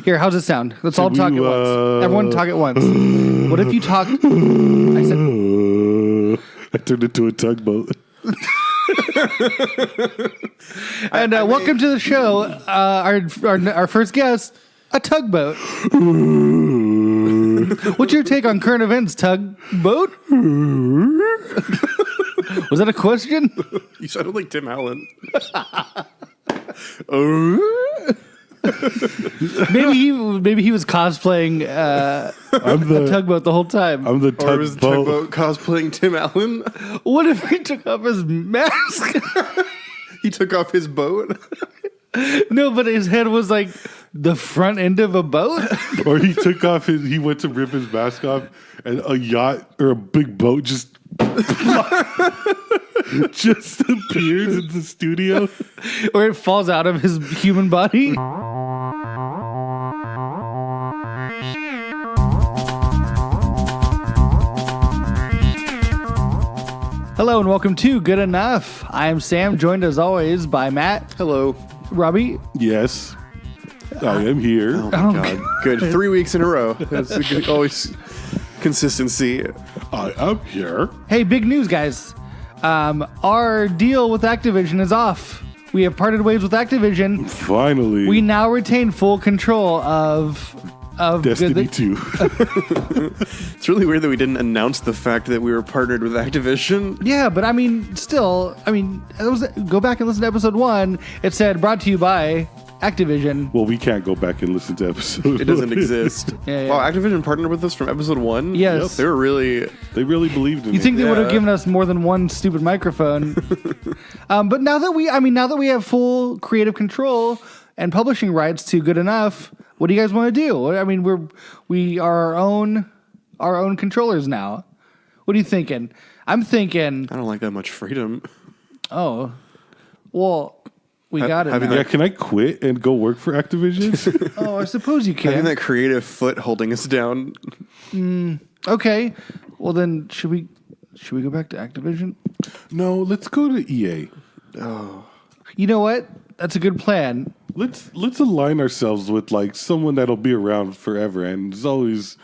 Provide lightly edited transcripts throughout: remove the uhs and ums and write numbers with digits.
Here, how's it sound? Let's all talk at once. Everyone talk at once. What if you talk? I said. I turned into a tugboat. And welcome to the show. Our first guest, a tugboat. What's your take on current events, tugboat? Was that a question? You sounded like Tim Allen. Maybe he was cosplaying a tugboat the whole time. I'm the Or was the tugboat cosplaying Tim Allen? What if he took off his mask? He took off his boat? No, but his head was like the front end of a boat. Or he took off he went to rip his mask off, and a yacht or a big boat just appears in the studio. Or it falls out of his human body. Hello and welcome to Good Enough. I am Sam, joined as always by Matt. Hello. Robbie. Yes, I am here. Oh my God. Good. 3 weeks in a row. That's always consistency. I am here. Hey, big news, guys. Our deal with Activision is off. We have parted ways with Activision. Finally. We now retain full control of Destiny 2. It's really weird that we didn't announce the fact that we were partnered with Activision. Yeah, but go back and listen to episode 1. It said brought to you by Activision. Well, we can't go back and listen to episodes. It doesn't exist. Yeah. Wow, Activision partnered with us from episode 1? Yes. They were really... They really believed in You think it. they would have given us more than one stupid microphone? But now that we have full creative control and publishing rights to Good Enough, what do you guys want to do? I mean, we are our own controllers now. What are you thinking? I'm thinking. I don't like that much freedom. Oh, well, we got it. having now. Yeah, can I quit and go work for Activision? Oh, I suppose you Having can. that creative foot holding us down. Okay. Well, then should we go back to Activision? No, let's go to EA. You know what? That's a good plan. Let's align ourselves with like someone that'll be around forever and is always,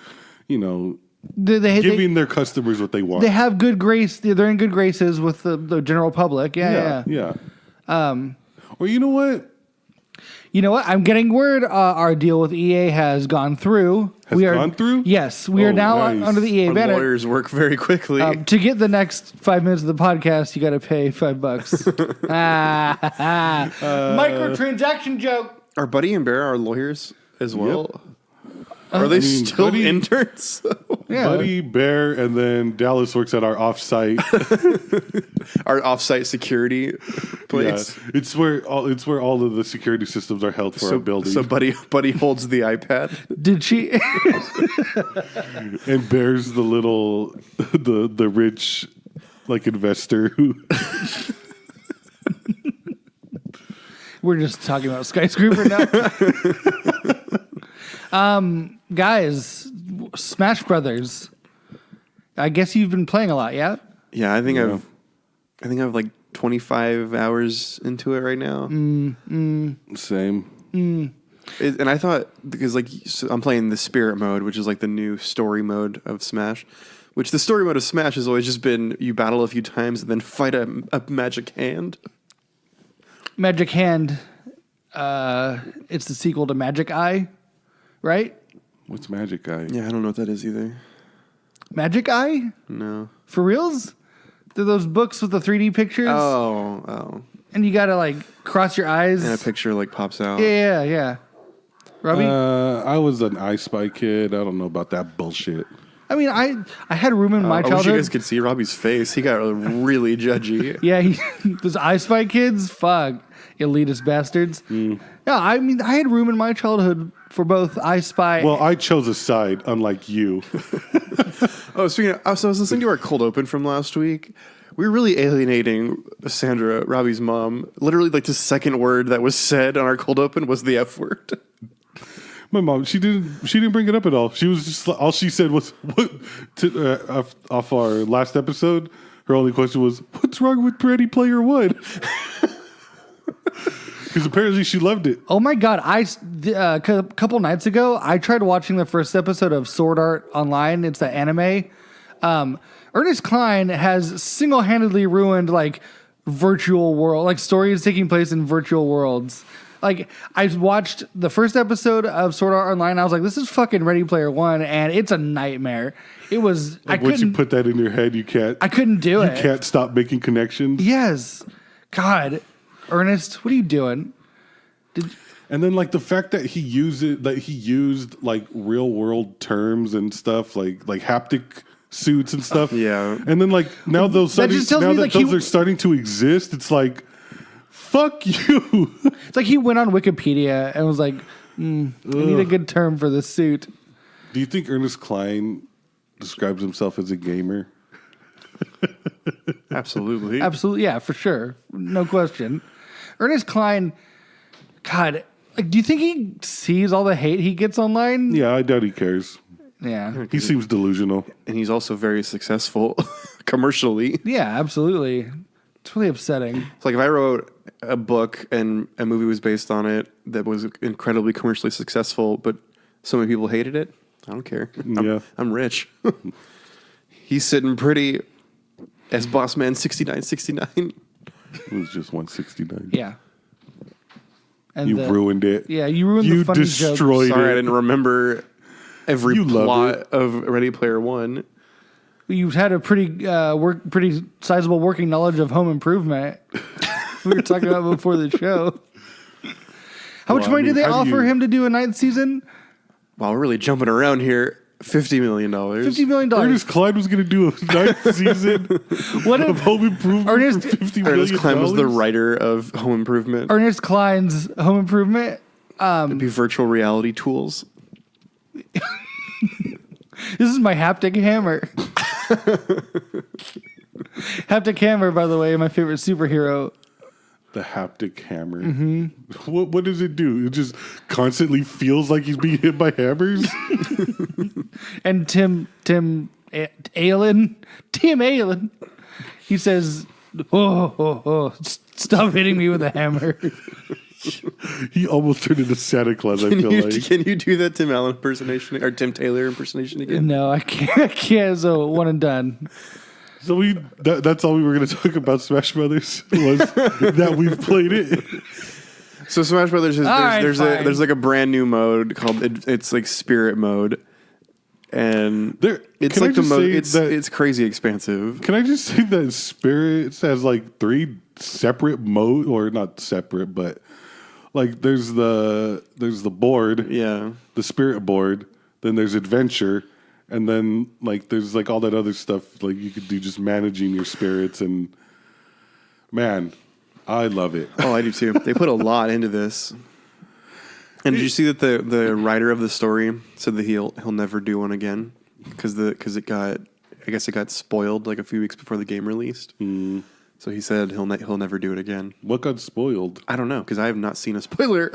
giving their customers what they want. They have good grace. They're in good graces with the general public. Yeah. Or you know what? You know what? I'm getting word our deal with EA has gone through. Gone through? Yes. We are now nice. under the EA Our banner. lawyers work very quickly. To get the next 5 minutes of the podcast, you got to pay $5. Microtransaction joke. Are Buddy and Bear our lawyers as well? Yep. Are they still Buddy- interns? Yeah. Buddy, Bear, and then Dallas works at our offsite. Our offsite security place? Yeah, it's where all of the security systems are held for our building. So Buddy holds the iPad. Did she? And Bear's the little the rich like investor who We're just talking about skyscraper now. Guys, Smash Brothers. I guess you've been playing a lot, yeah? Yeah, I think I've like 25 hours into it right now. same. And I thought, because I'm playing the Spirit mode, which is like the new story mode of Smash, which the story mode of Smash has always just been you battle a few times and then fight a magic hand. Magic Hand. It's the sequel to Magic Eye, right? What's Magic Guy? Yeah, I don't know what that is either. Magic Eye? No. For reals? They're those books with the 3D pictures? Oh. And you gotta like cross your eyes. And a picture like pops out. Yeah. Robbie? I was an I Spy kid. I don't know about that bullshit. I mean, I had a room in my I wish childhood. you guys could see Robbie's face. He got really judgy. Yeah, those I Spy kids, fuck, elitist bastards. Yeah, I mean, I had room in my childhood for both I Spy. Well, I chose a side, unlike you. Speaking of, so I was listening to our cold open from last week. We were really alienating Sandra, Robbie's mom. Literally, like the second word that was said on our cold open was the F word. My mom, she didn't bring it up at all. She was just all she said was off our last episode. Her only question was, "What's wrong with Ready Player One?" because apparently she loved it. Oh my god! A couple nights ago, I tried watching the first episode of Sword Art Online. It's the anime. Ernest Cline has single-handedly ruined like virtual world, like stories taking place in virtual worlds. Like I watched the first episode of Sword Art Online. I was like, "This is fucking Ready Player One," and it's a nightmare. It was. Like once you put that in your head, you can't. I couldn't do it. You can't stop making connections. Yes, God, Ernest, what are you doing? And then like the fact that he used like real world terms and stuff like haptic suits and stuff. Yeah. And then like now those That just tells me, like, those are starting to exist, it's like fuck you. It's like he went on Wikipedia and was like, I need a good term for this suit. Do you think Ernest Cline describes himself as a gamer? Absolutely. Absolutely, yeah, for sure. No question. Ernest Cline, God, like, do you think he sees all the hate he gets online? Yeah, I doubt he cares. Yeah. He seems delusional. And he's also very successful commercially. Yeah, absolutely. It's really upsetting. It's like if I wrote a book and a movie was based on it that was incredibly commercially successful, but so many people hated it, I don't care. I'm rich. He's sitting pretty as Boss Man 6969. It was just 169. Yeah. And You ruined it. Yeah, you ruined the funny joke. destroyed Sorry, I it. didn't remember every You love plot it. of Ready Player One. You've had a pretty sizable working knowledge of home improvement. We were talking about before the show. How much money did they offer him to do a ninth season? Wow, we're really jumping around here. $50 million. $50 million. Ernest Cline was going to do a ninth season What of if Home Improvement Ernest- for $50 million. Ernest Cline was the writer of Home Improvement. Ernest Cline's Home Improvement? It'd be virtual reality tools. This is my haptic hammer. Haptic hammer, by the way, my favorite superhero. The haptic hammer. Mm-hmm. What does it do? It just constantly feels like he's being hit by hammers? And Tim Allen, he says, stop hitting me with a hammer. He almost turned into Santa Claus, I feel like. Can you do that Tim Allen impersonation or Tim Taylor impersonation again? No, I can't. So one and done. So that's all we were going to talk about Smash Brothers was that we've played it. So Smash Brothers is Alright, fine. there's like a brand new mode called it's like Spirit Mode, and it's can I like the just mode. say It's crazy expansive. Can I just say that Spirit has like 3 separate mode, or not separate, but like there's the board, Yeah, the Spirit board. Then there's Adventure. And then, like, there's, like, all that other stuff, like, you could do just managing your spirits. And, man, I love it. oh, I do too. They put a lot into this. And did you see that the writer of the story said that he'll never do one again because it got spoiled like a few weeks before the game released. Mm. So he said he'll never do it again. What got spoiled? I don't know because I have not seen a spoiler.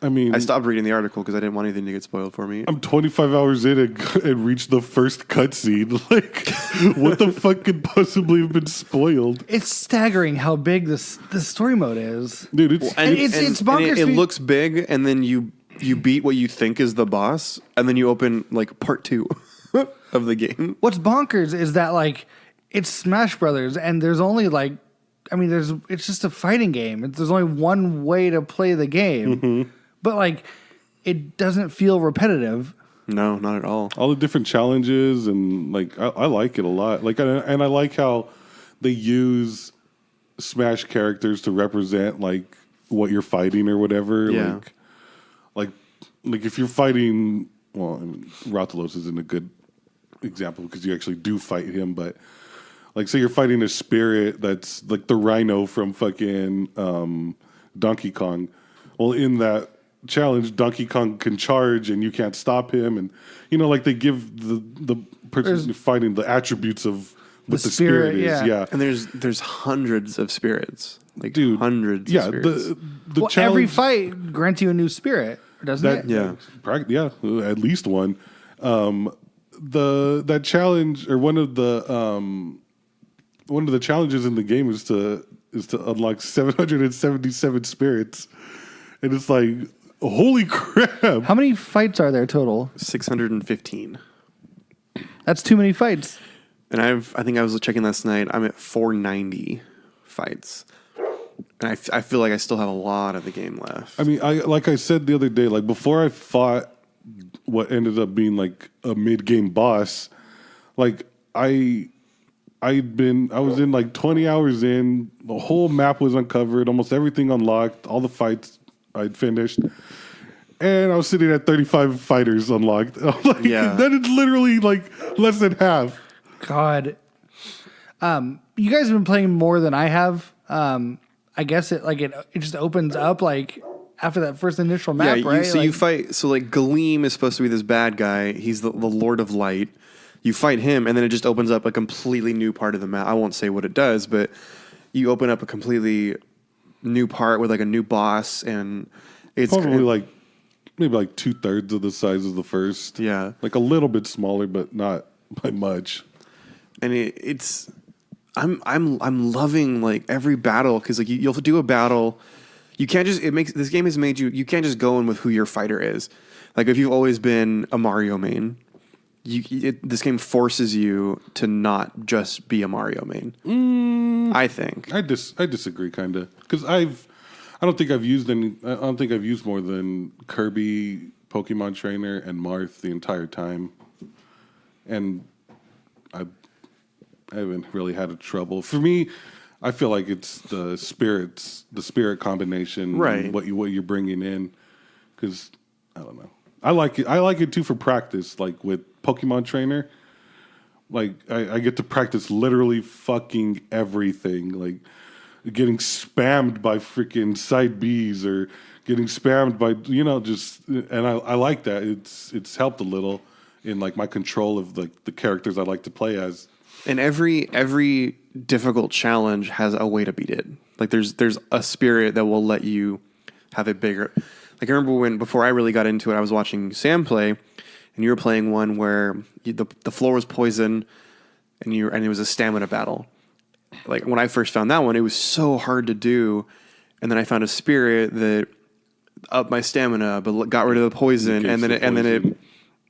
I mean, I stopped reading the article because I didn't want anything to get spoiled for me. I'm 25 hours in and reached the first cutscene. Like, what the fuck could possibly have been spoiled? It's staggering how big this story mode is. Dude, it's It's bonkers. It looks big, and then you beat what you think is the boss, and then you open like part 2 of the game. What's bonkers is that like it's Smash Brothers, and there's only like, I mean, it's just a fighting game. There's only one way to play the game. Mm-hmm. But, like, it doesn't feel repetitive. No, not at all. all the different challenges, and, like, I like it a lot. Like, and I like how they use Smash characters to represent, like, what you're fighting or whatever. Yeah. Like if you're fighting, well, I mean, Rathalos isn't a good example because you actually do fight him, but, like, say you're fighting a spirit that's, like, the Rhino from fucking Donkey Kong. Well, in that challenge, Donkey Kong can charge and you can't stop him, and like they give the person fighting the attributes of what the spirit is. Yeah. And there's hundreds of spirits, like Dude, hundreds. Yeah, of spirits. the Well, challenge, every fight grants you a new spirit, doesn't it? Yeah. yeah, at least one. That challenge, or one of the challenges in the game is is to unlock 777 spirits, and it's like, holy crap! How many fights are there total? 615. That's too many fights. And I think I was checking last night. I'm at 490 fights. And I feel like I still have a lot of the game left. I mean, like I said the other day, like before I fought what ended up being like a mid-game boss, like I was in like 20 hours in, the whole map was uncovered, almost everything unlocked, all the fights I'd finished. And I was sitting at 35 fighters unlocked. I'm like, that is literally like less than half. God. You guys have been playing more than I have. I guess it just opens up like after that first initial map, right? So you fight. So like Gleam is supposed to be this bad guy. He's the Lord of Light. You fight him, and then it just opens up a completely new part of the map. I won't say what it does, but you open up a completely new part with like a new boss, and it's probably like maybe like 2/3 of the size of the first. Yeah, like a little bit smaller, but not by much. And I'm loving like every battle because like you'll do a battle. You can't just this game has made you can't just go in with who your fighter is. Like if you've always been a Mario main, this game forces you to not just be a Mario main. I think I disagree kind of because I don't think I've used more than Kirby, Pokemon Trainer, and Marth the entire time, and I haven't really had a trouble. For me, I feel like it's the spirit combination, right? What you're bringing in, because I don't know. I like it too for practice. Like with Pokemon Trainer, like I get to practice literally fucking everything. Like getting spammed by freaking side Bs or getting spammed by and I like that. It's helped a little in like my control of like the characters I like to play as. And every difficult challenge has a way to beat it. Like there's a spirit that will let you have a bigger. Like I remember before I really got into it, I was watching Sam play, and you were playing one where the floor was poison, and it was a stamina battle. Like when I first found that one, it was so hard to do, and then I found a spirit that upped my stamina but got rid of the poison, and then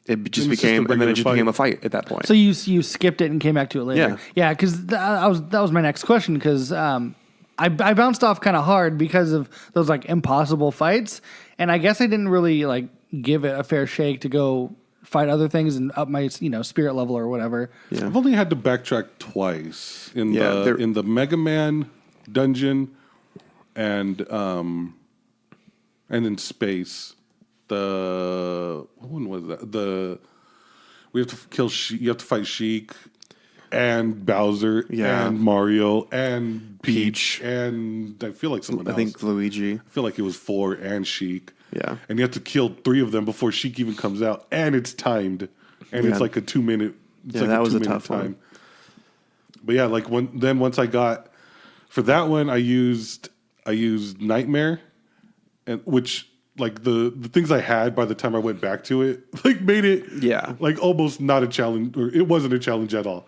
it just became a fight at that point. So you skipped it and came back to it later. Yeah, because that was my next question because I bounced off kind of hard because of those like impossible fights, and I guess I didn't really like give it a fair shake to go fight other things and up my spirit level or whatever. Yeah. I've only had to backtrack twice in the Mega Man dungeon and in space. What one was that? You have to fight Sheik and Bowser and Mario and Peach and I feel like someone else. I think Luigi. I feel like it was 4 and Sheik. Yeah. And you have to kill 3 of them before Sheik even comes out, and it's timed. And it's like a 2-minute that was a tough time. But yeah, like once I got for that one I used Nightmare, and which like the things I had by the time I went back to it, like made it like almost not a challenge, or it wasn't a challenge at all.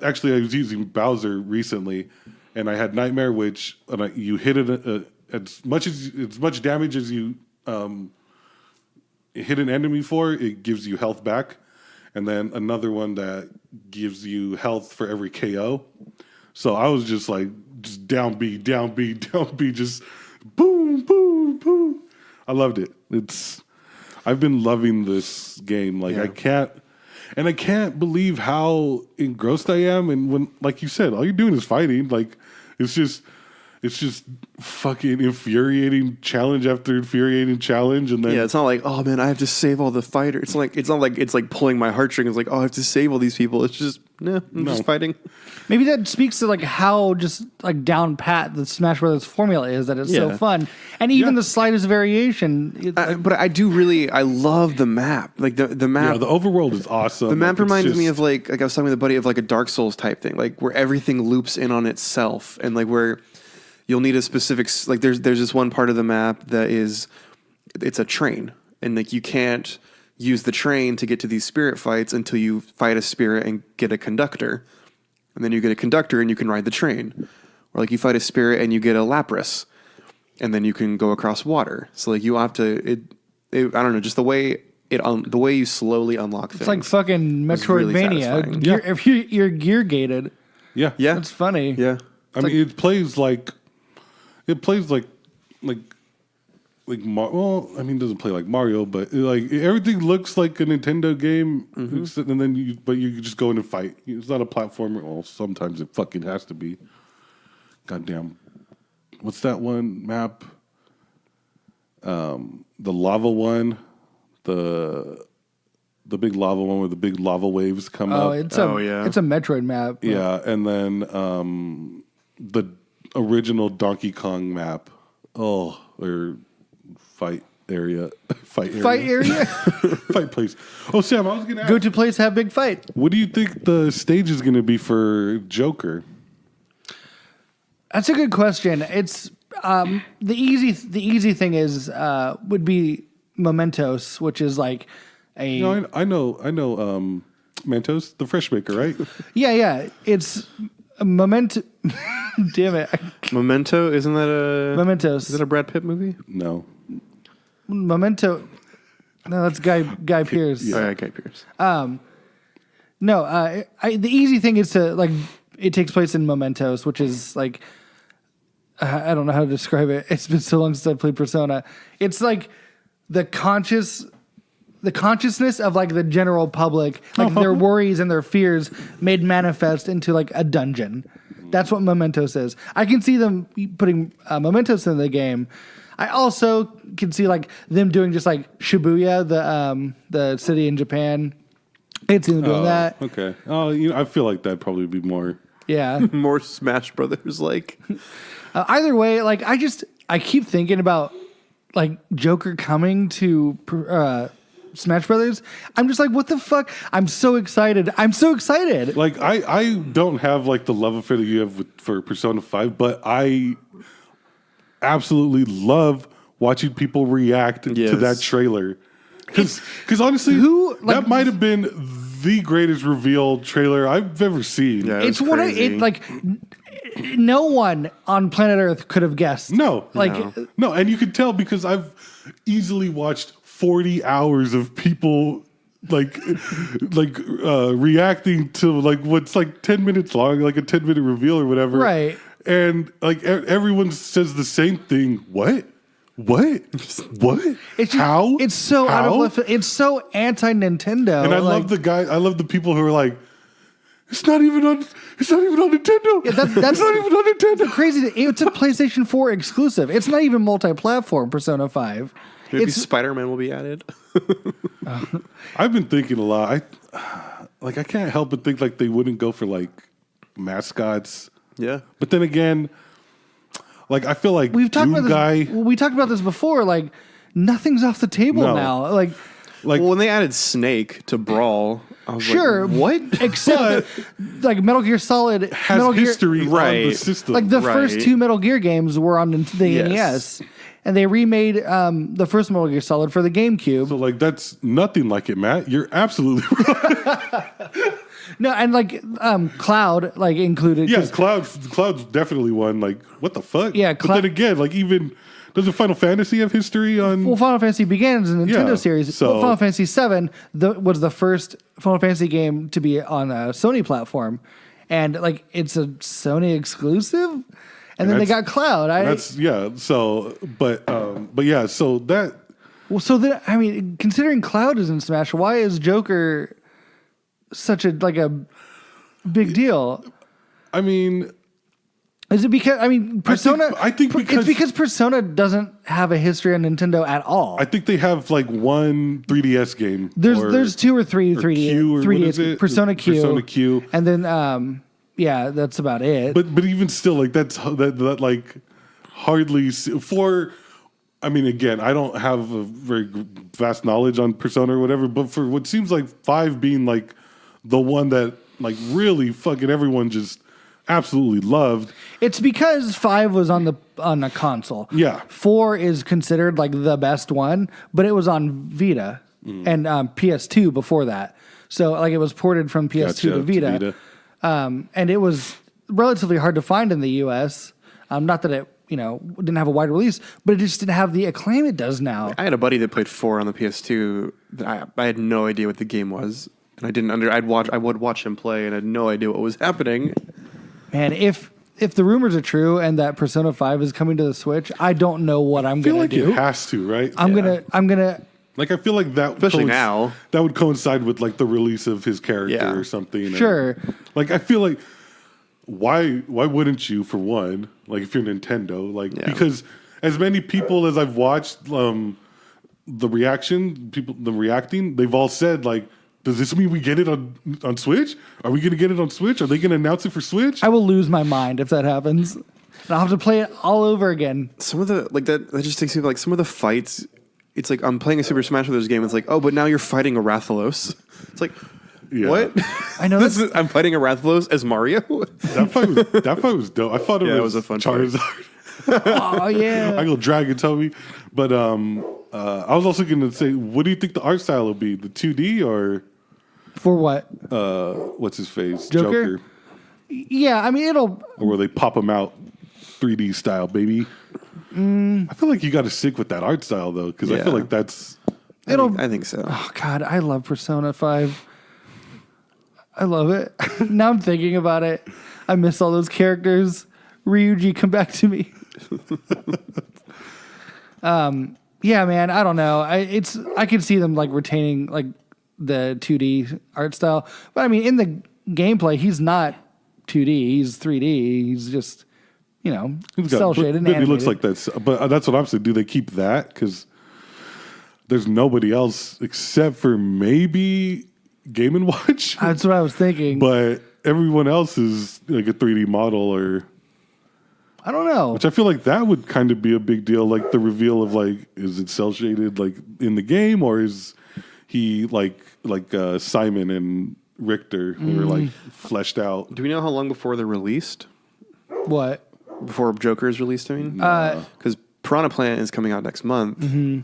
Actually, I was using Bowser recently, and I had Nightmare, which you hit it as much damage as you hit an enemy for, it gives you health back, and then another one that gives you health for every KO. So I was just like just down B, just boom, boom, boom. I loved it. I've been loving this game. Like I can't believe how engrossed I am. And when, like you said, all you're doing is fighting. Like it's just fucking infuriating challenge after infuriating challenge. And then it's not like, oh man, I have to save all the fighters. It's not like it's like pulling my heartstrings. Like, oh, I have to save all these people. It's just I'm just fighting. Maybe that speaks to like how just like down pat the Smash Brothers formula is, that it's so fun, and even the slightest variation. But I love the map. Like the map. Yeah, the overworld is awesome. The map reminds me of like I was talking with a buddy of like a Dark Souls type thing, like where everything loops in on itself, and like where you'll need a specific like there's this one part of the map that it's a train, and like you can't use the train to get to these spirit fights until you fight a spirit and get a conductor. And then you get a conductor and you can ride the train. or like you fight a spirit and you get a Lapras, and then you can go across water. So like you have to I don't know, just the way the way you slowly unlock things. It's like fucking was really Metroidvania. satisfying. If you're gear gated, Yeah. yeah, that's funny. yeah. I mean, it plays like well, I mean, it doesn't play like Mario, but like everything looks like a Nintendo game, and then you just go in and fight. It's not a platformer. Well, sometimes it fucking has to be. Goddamn, what's that one map? The lava one, the big lava one where the big lava waves come Oh, up. it's a Metroid map. Yeah, and then the original Donkey Kong map. Oh, or fight area. Fight place. Oh, Sam, I was going to ask. Go to place, have big fight. What do you think the stage is going to be for Joker? That's a good question. It's the easy thing is would be Mementos, which is like a I know Mentos, the fresh maker, right? yeah. It's a Memento. Damn it, Memento, isn't that a Mementos. Is that a Brad Pitt movie? No. Memento. No, that's Guy Pearce. Oh, yeah, Guy Pearce. No, the easy thing is to like it takes place in Mementos, which is like I don't know how to describe it. It's been so long since I played Persona. It's like the consciousness of like the general public, like their worries and their fears made manifest into like a dungeon. That's what Mementos is. I can see them putting Mementos in the game. I also can see like them doing just like Shibuya, the city in Japan. I can see them doing that. Okay. Oh, I feel like that'd probably be more. Yeah. More Smash Brothers like. Either way, like I keep thinking about like Joker coming to Smash Brothers. I'm just like, what the fuck? I'm so excited. Like I don't have like the love affair that you have for Persona 5, but I absolutely love watching people react to that trailer. Because honestly, that might have been the greatest reveal trailer I've ever seen. Yeah, It's one of it. Like no one on planet Earth could have guessed. No, no, and you can tell because I've easily watched 40 hours of people reacting to like what's like 10 minutes long, like a 10-minute reveal or whatever. Right. And like everyone says the same thing. What? It's just, how? It's so how? out of left. It's so anti-Nintendo. And I love the people who are like, it's not even on Nintendo. Yeah, that's not even on Nintendo. The crazy thing. It's a PlayStation 4 exclusive. It's not even multi-platform. Persona 5. Maybe Spider-Man will be added. I've been thinking a lot. I can't help but think like they wouldn't go for like mascots. Yeah. But then again, like I feel like we talked about this before. Like nothing's off the table now. Like well, when they added Snake to Brawl, I was sure, like, what? Except like Metal Gear Solid has Metal history Gear, on the system. Like the first two Metal Gear games were on the NES, and they remade the first Metal Gear Solid for the GameCube. So like that's nothing like it, Matt. You're absolutely right. No, and like Cloud like included. Yeah, Cloud's definitely one. Like what the fuck? Yeah, but then again, like even doesn't Final Fantasy have history on? Well, Final Fantasy began as a Nintendo series. So Final Fantasy VII was the first Final Fantasy game to be on a Sony platform, and like it's a Sony exclusive. And then they got Cloud. So, but yeah. So that. Well, so then I mean, considering Cloud is in Smash, why is Joker such a big deal? I mean. Is it because Persona? I think it's because Persona doesn't have a history on Nintendo at all. I think they have like one 3DS game. There's two or three 3DS. Persona Q. Persona Q. And then that's about it. But even still, like that like hardly for. I mean, again, I don't have a very vast knowledge on Persona or whatever, but for what seems like 5 being like the one that like really fucking everyone just absolutely loved. It's because 5 was on a console. Yeah. 4 is considered like the best one, but it was on Vita and PS2 before that. So like it was ported from PS2 to Vita. And it was relatively hard to find in the US. Not that it didn't have a wide release, but it just didn't have the acclaim it does now. I had a buddy that played 4 on the PS2. That I had no idea what the game was, and I didn't I would watch him play, and I had no idea what was happening. Man, if the rumors are true and that Persona 5 is coming to the Switch, I don't know what I'm gonna do. It has to, right? I'm gonna. Like, I feel like that, Especially now, that would coincide with like the release of his character or something. Sure. Like, I feel like why wouldn't you, for one, like if you're Nintendo, like because as many people as I've watched the reacting, they've all said like, does this mean we get it on Switch? Are we gonna get it on Switch? Are they gonna announce it for Switch? I will lose my mind if that happens. And I'll have to play it all over again. Some of the that just takes me like some of the fights. It's like I'm playing a Super Smash Bros. Game. It's like, oh, but now you're fighting a Rathalos. It's like, what? I know that's I'm fighting a Rathalos as Mario. That fight was dope. I thought it was a fun Charizard. oh yeah. I go Dragon Toby, but I was also going to say, what do you think the art style will be? The 2D or For what? What's his face? Joker? Yeah, I mean it'll. Or will they pop him out 3D style, baby? I feel like you got to stick with that art style though, because I feel like that's. I think so. Oh God, I love Persona 5. I love it. Now I'm thinking about it. I miss all those characters. Ryuji, come back to me. Yeah, man. I don't know. I can see them like retaining like the 2D art style, but I mean, in the gameplay, he's not 2D. He's 3D. He's just cell shaded. But he looks like that. But that's what I'm saying. Do they keep that? Because there's nobody else except for maybe Game & Watch. That's what I was thinking. But everyone else is like a 3D model, or I don't know. which I feel like that would kind of be a big deal. Like the reveal of like, is it cell shaded like in the game, or is he like Simon and Richter who were like fleshed out? Do we know how long before they're released? What? Before Joker is released, I mean? Because Piranha Plant is coming out next month. Mm-hmm.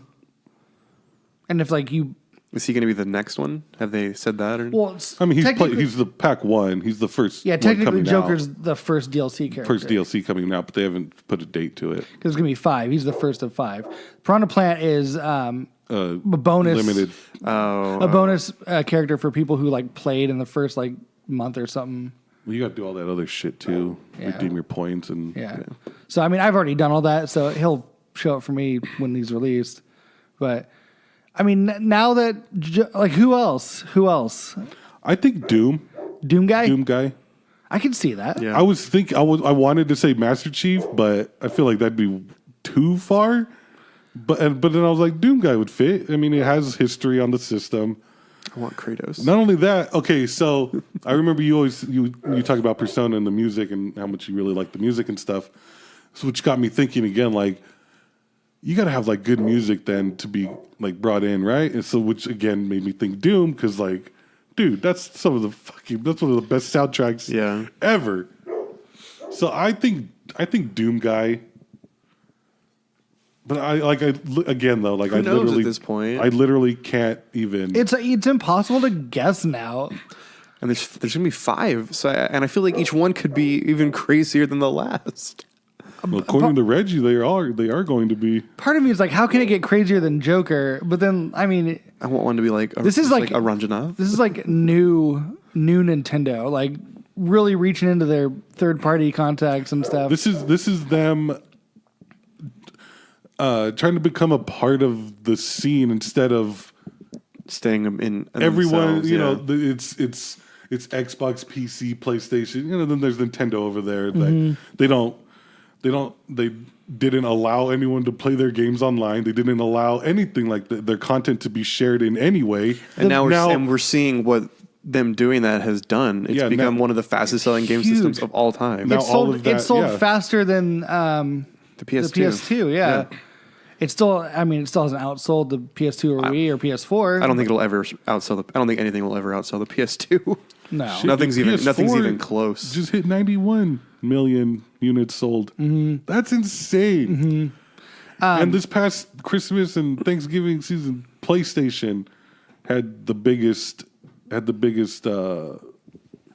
And if like you... Is he going to be the next one? Have they said that? Or? Well, I mean, he's the pack one. He's the first. Yeah, one technically coming Joker's out. the first DLC character. First DLC coming out, but they haven't put a date to it. Because it's going to be 5. He's the first of 5. Piranha Plant is a bonus... Limited. A bonus character for people who like played in the first like month or something. Well, you got to do all that other shit too. Yeah. Redeem your points and So I mean, I've already done all that, so he'll show up for me when he's released. But I mean, now that like who else? I think Doom guy. I can see that. Yeah. I wanted to say Master Chief, but I feel like that'd be too far. But then I was like, Doom guy would fit. I mean, it has history on the system. I want Kratos. Not only that, okay, so I remember you talk about Persona and the music and how much you really like the music and stuff. So which got me thinking again, like, you got to have like good music then to be like brought in, right? And so which again made me think Doom, because like, dude, that's one of the best soundtracks ever. So I think Doom guy. But I Who knows at this point? I literally can't even. It's impossible to guess now. And there's gonna be 5. So I feel like each one could be even crazier than the last. Well, according to Reggie, they are going to be. Part of me is like, how can it get crazier than Joker? But then, I mean, I want one to be like this is like a Ranjanov. This is like new Nintendo, like really reaching into their third party contacts and stuff. This is them trying to become a part of the scene instead of staying in everyone. Themselves, it's Xbox, PC, PlayStation. Then there's Nintendo over there. They didn't allow anyone to play their games online. They didn't allow anything like their content to be shared in any way. And now we're seeing what them doing that has done. It's become one of the fastest selling game systems of all time. Now it sold faster than the PS2. The PS2, yeah. It still hasn't outsold the PS2 or Wii or PS4. I don't think it'll ever outsell I don't think anything will ever outsell the PS2. No, nothing's even close. Just hit 91 million units sold. Mm-hmm. That's insane. Mm-hmm. And this past Christmas and Thanksgiving season, PlayStation had the biggest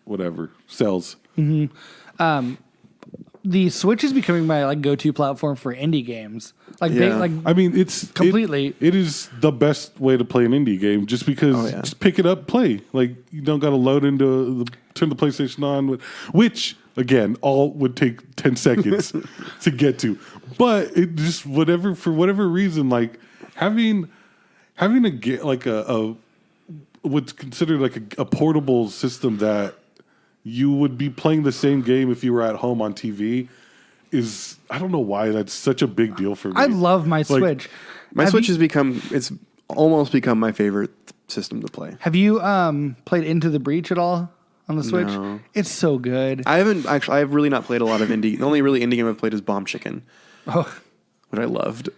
whatever sales. Mm-hmm. the Switch is becoming my like go-to platform for indie games. Like, Yeah. I mean, it's Completely. It is the best way to play an indie game, just because just pick it up, play. Like you don't got to load turn the PlayStation on, which again all would take 10 seconds to get to. But it just for whatever reason, like having a what's considered like a portable system that you would be playing the same game if you were at home on TV is, I don't know why that's such a big deal for me. I love my Switch. My Switch it's almost become my favorite system to play. Have you played Into the Breach at all on the Switch? No. It's so good. I have really not played a lot of indie. The only really indie game I've played is Bomb Chicken, Oh, which I loved.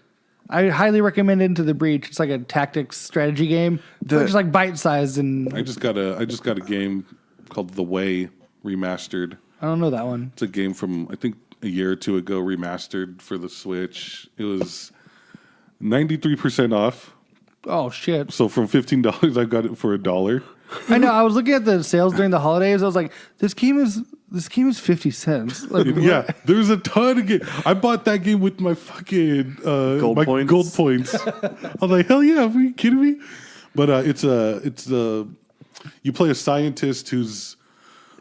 I highly recommend Into the Breach. It's like a tactics strategy game. It's just like bite-sized, and I just got a game called The Way remastered. I don't know that one. It's a game from I think a year or two ago, remastered for the Switch. It was 93% off. Oh shit! So from $15, I got it for $1. I know. I was looking at the sales during the holidays. I was like, this game is 50 cents. Like, Yeah, there's a ton of games. I bought that game with my fucking Gold points. gold points. I was like, hell yeah, are you kidding me? But it's you play a scientist who's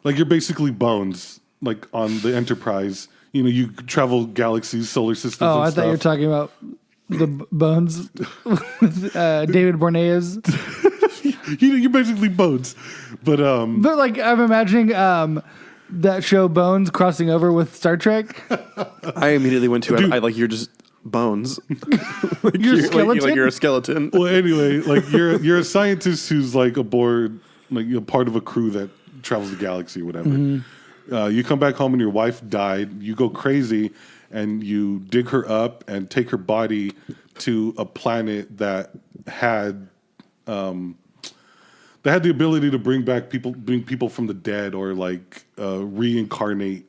like, you're basically Bones, like on the Enterprise. You know, you travel galaxies, solar systems. Oh, and I stuff. thought you were talking about the Bones with David Boreanaz. You're basically Bones, but But like, I'm imagining that show Bones crossing over with Star Trek. I immediately went to it. I like, you're just bones. You're a skeleton. Like you're a skeleton. well, anyway, like you're a scientist who's like aboard, like you're part of a crew that travels the galaxy or whatever. You come back home and your wife died. You go crazy and you dig her up and take her body to a planet that had the ability to bring people from the dead, or like reincarnate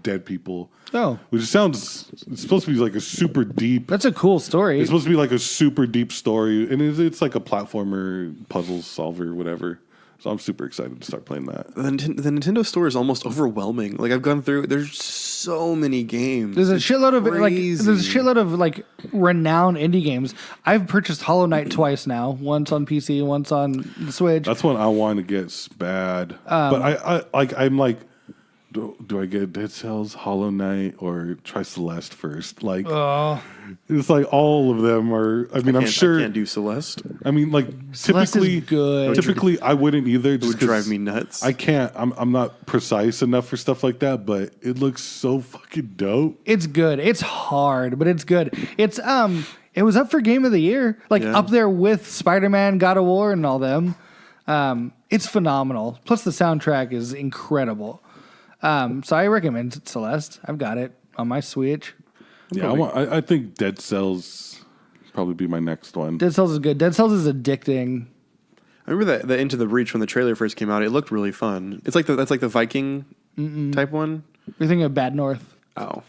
dead people. Oh, Which sounds, it's supposed to be like a super deep. that's a cool story. It's supposed to be like a super deep story, and it's like a platformer, puzzle solver, whatever. So I'm super excited to start playing that. The Nintendo store is almost overwhelming. Like, I've gone through. There's so many games. There's a shitload of crazy. renowned indie games. I've purchased Hollow Knight twice now. Once on PC, once on the Switch. That's one I want to get bad. But I'm like, do I get Dead Cells, Hollow Knight, or try Celeste first? Like, it's like all of them are. I mean, I'm sure. I can't do Celeste. I mean, like Celeste is typically, good. typically I wouldn't either. It would drive me nuts. I can't. I'm not precise enough for stuff like that. But it looks so fucking dope. It's good. It's hard, but it's good. It's it was up for Game of the Year, like Yeah. up there with Spider-Man, God of War, and all them. It's phenomenal. Plus, the soundtrack is incredible. So I recommend Celeste. I've got it on my Switch. Yeah, I think Dead Cells probably be my next one. Dead Cells is good. Dead Cells is addicting. I remember that Into the Breach when the trailer first came out. It looked really fun. It's like that's like the Viking type one. You're thinking of Bad North. Oh,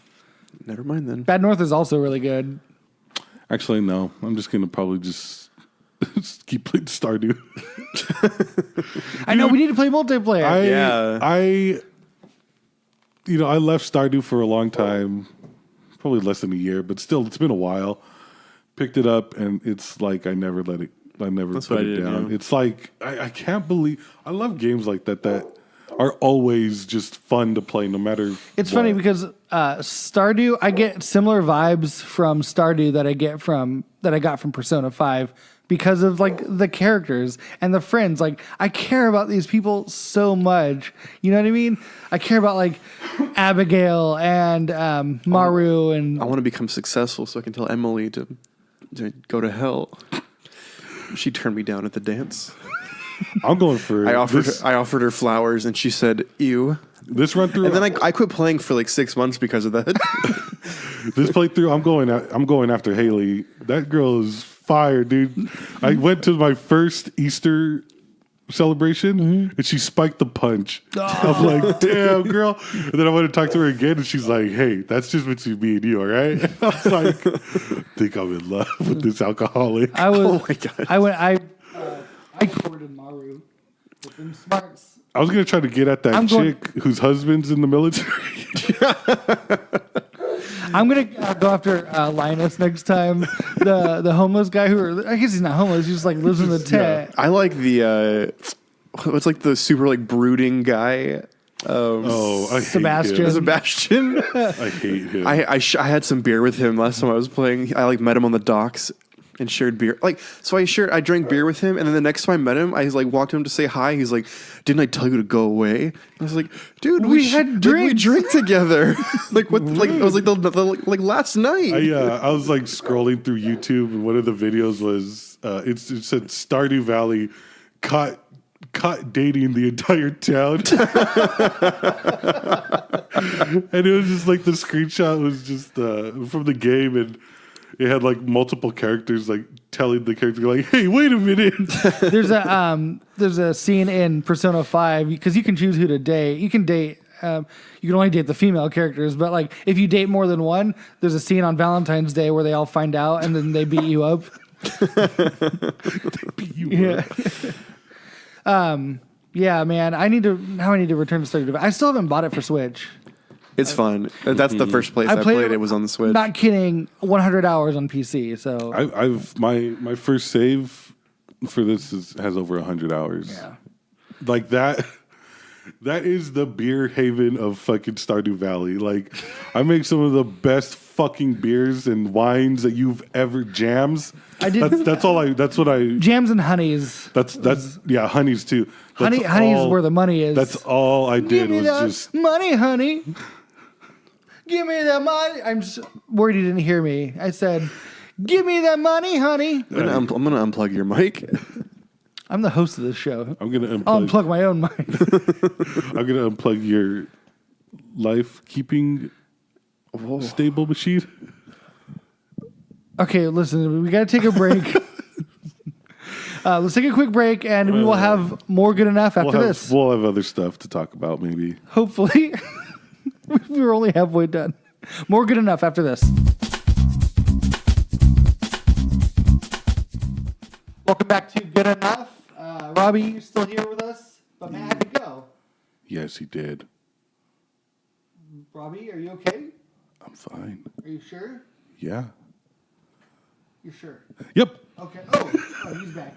never mind then. Bad North is also really good. Actually, no. I'm just gonna probably just keep playing Stardew. I know we need to play multiplayer. I left Stardew for a long time, probably less than a year, but still, it's been a while. Picked it up, and it's like I never put it down. Yeah. It's like I can't believe I love games like that are always just fun to play, no matter. It's what. funny because Stardew, I get similar vibes from Stardew that I got from Persona 5 because of like the characters and the friends. Like, I care about these people so much. You know what I mean? I care about like Abigail and Maru, and I want to become successful so I can tell Emily to go to hell. She turned me down at the dance. I'm going for. I offered her flowers, and she said, "Ew." This run through, And then I quit playing for like 6 months because of that. this playthrough. I'm going after Haley. That girl is fire, dude. I went to my first Easter celebration, and she spiked the punch. I'm like, damn, girl. And then I went to talk to her again, and she's like, hey, that's just between me and you, all right? And I was like, I think I'm in love with this alcoholic. I was. Oh my God. I courted Maru. With them smarts. I was gonna try to get at that I'm going- chick whose husband's in the military. I'm gonna go after Linus next time. The homeless guy I guess he's not homeless. He just like lives in the tent. I like the what's like the super like brooding guy. Oh, I Sebastian. hate him. Sebastian. I hate him. I had some beer with him last time I was playing. I like met him on the docks and shared beer. I drank beer with him, and then the next time I met him, I like walked him to say hi. He's like, "Didn't I tell you to go away?" I was like, "Dude, We had we drinks." drink together." Like what? Like I was like like last night. I was like scrolling through YouTube, and one of the videos was it said Stardew Valley caught dating the entire town. And it was just like the screenshot was just from the game, and it had like multiple characters like telling the character like, "Hey, wait a minute." There's a scene in Persona 5 because you can choose who to date. You can date. You can only date the female characters, but like if you date more than one, there's a scene on Valentine's Day where they all find out and then they beat you up. Yeah. Yeah, man. I need to return to Stardew Valley. I still haven't bought it for Switch. It's fun. That's the first place I played it was on the Switch. Not kidding. 100 hours on PC. So I've my first save for this has over 100 hours. yeah. Like that. That is the beer haven of fucking Stardew Valley. Like, I make some of the best fucking beers and wines that you've ever jams. I did. That's what I. Jams and honeys. That's yeah, honeys too. That's Honey's all- where the money is. That's all I Give did me was that just. money, honey. Give me that money. I'm just worried you didn't hear me. I said, "Give me that money, honey." I'm gonna unplug your mic. I'm the host of this show. I'm gonna I'll unplug. unplug my own mic. I'm gonna unplug your life keeping stable machine. Okay, listen, we got to take a break. Let's take a quick break, and we will have more good enough after this. We'll have other stuff to talk about, maybe. Hopefully. We were only halfway done. More good enough after this. Welcome back to Good Enough. Robbie, you're still here with us, but Matt had to go. Yes, he did. Robbie, are you okay? I'm fine. Are you sure? Yeah. You're sure? Yep. Okay. Oh, he's back.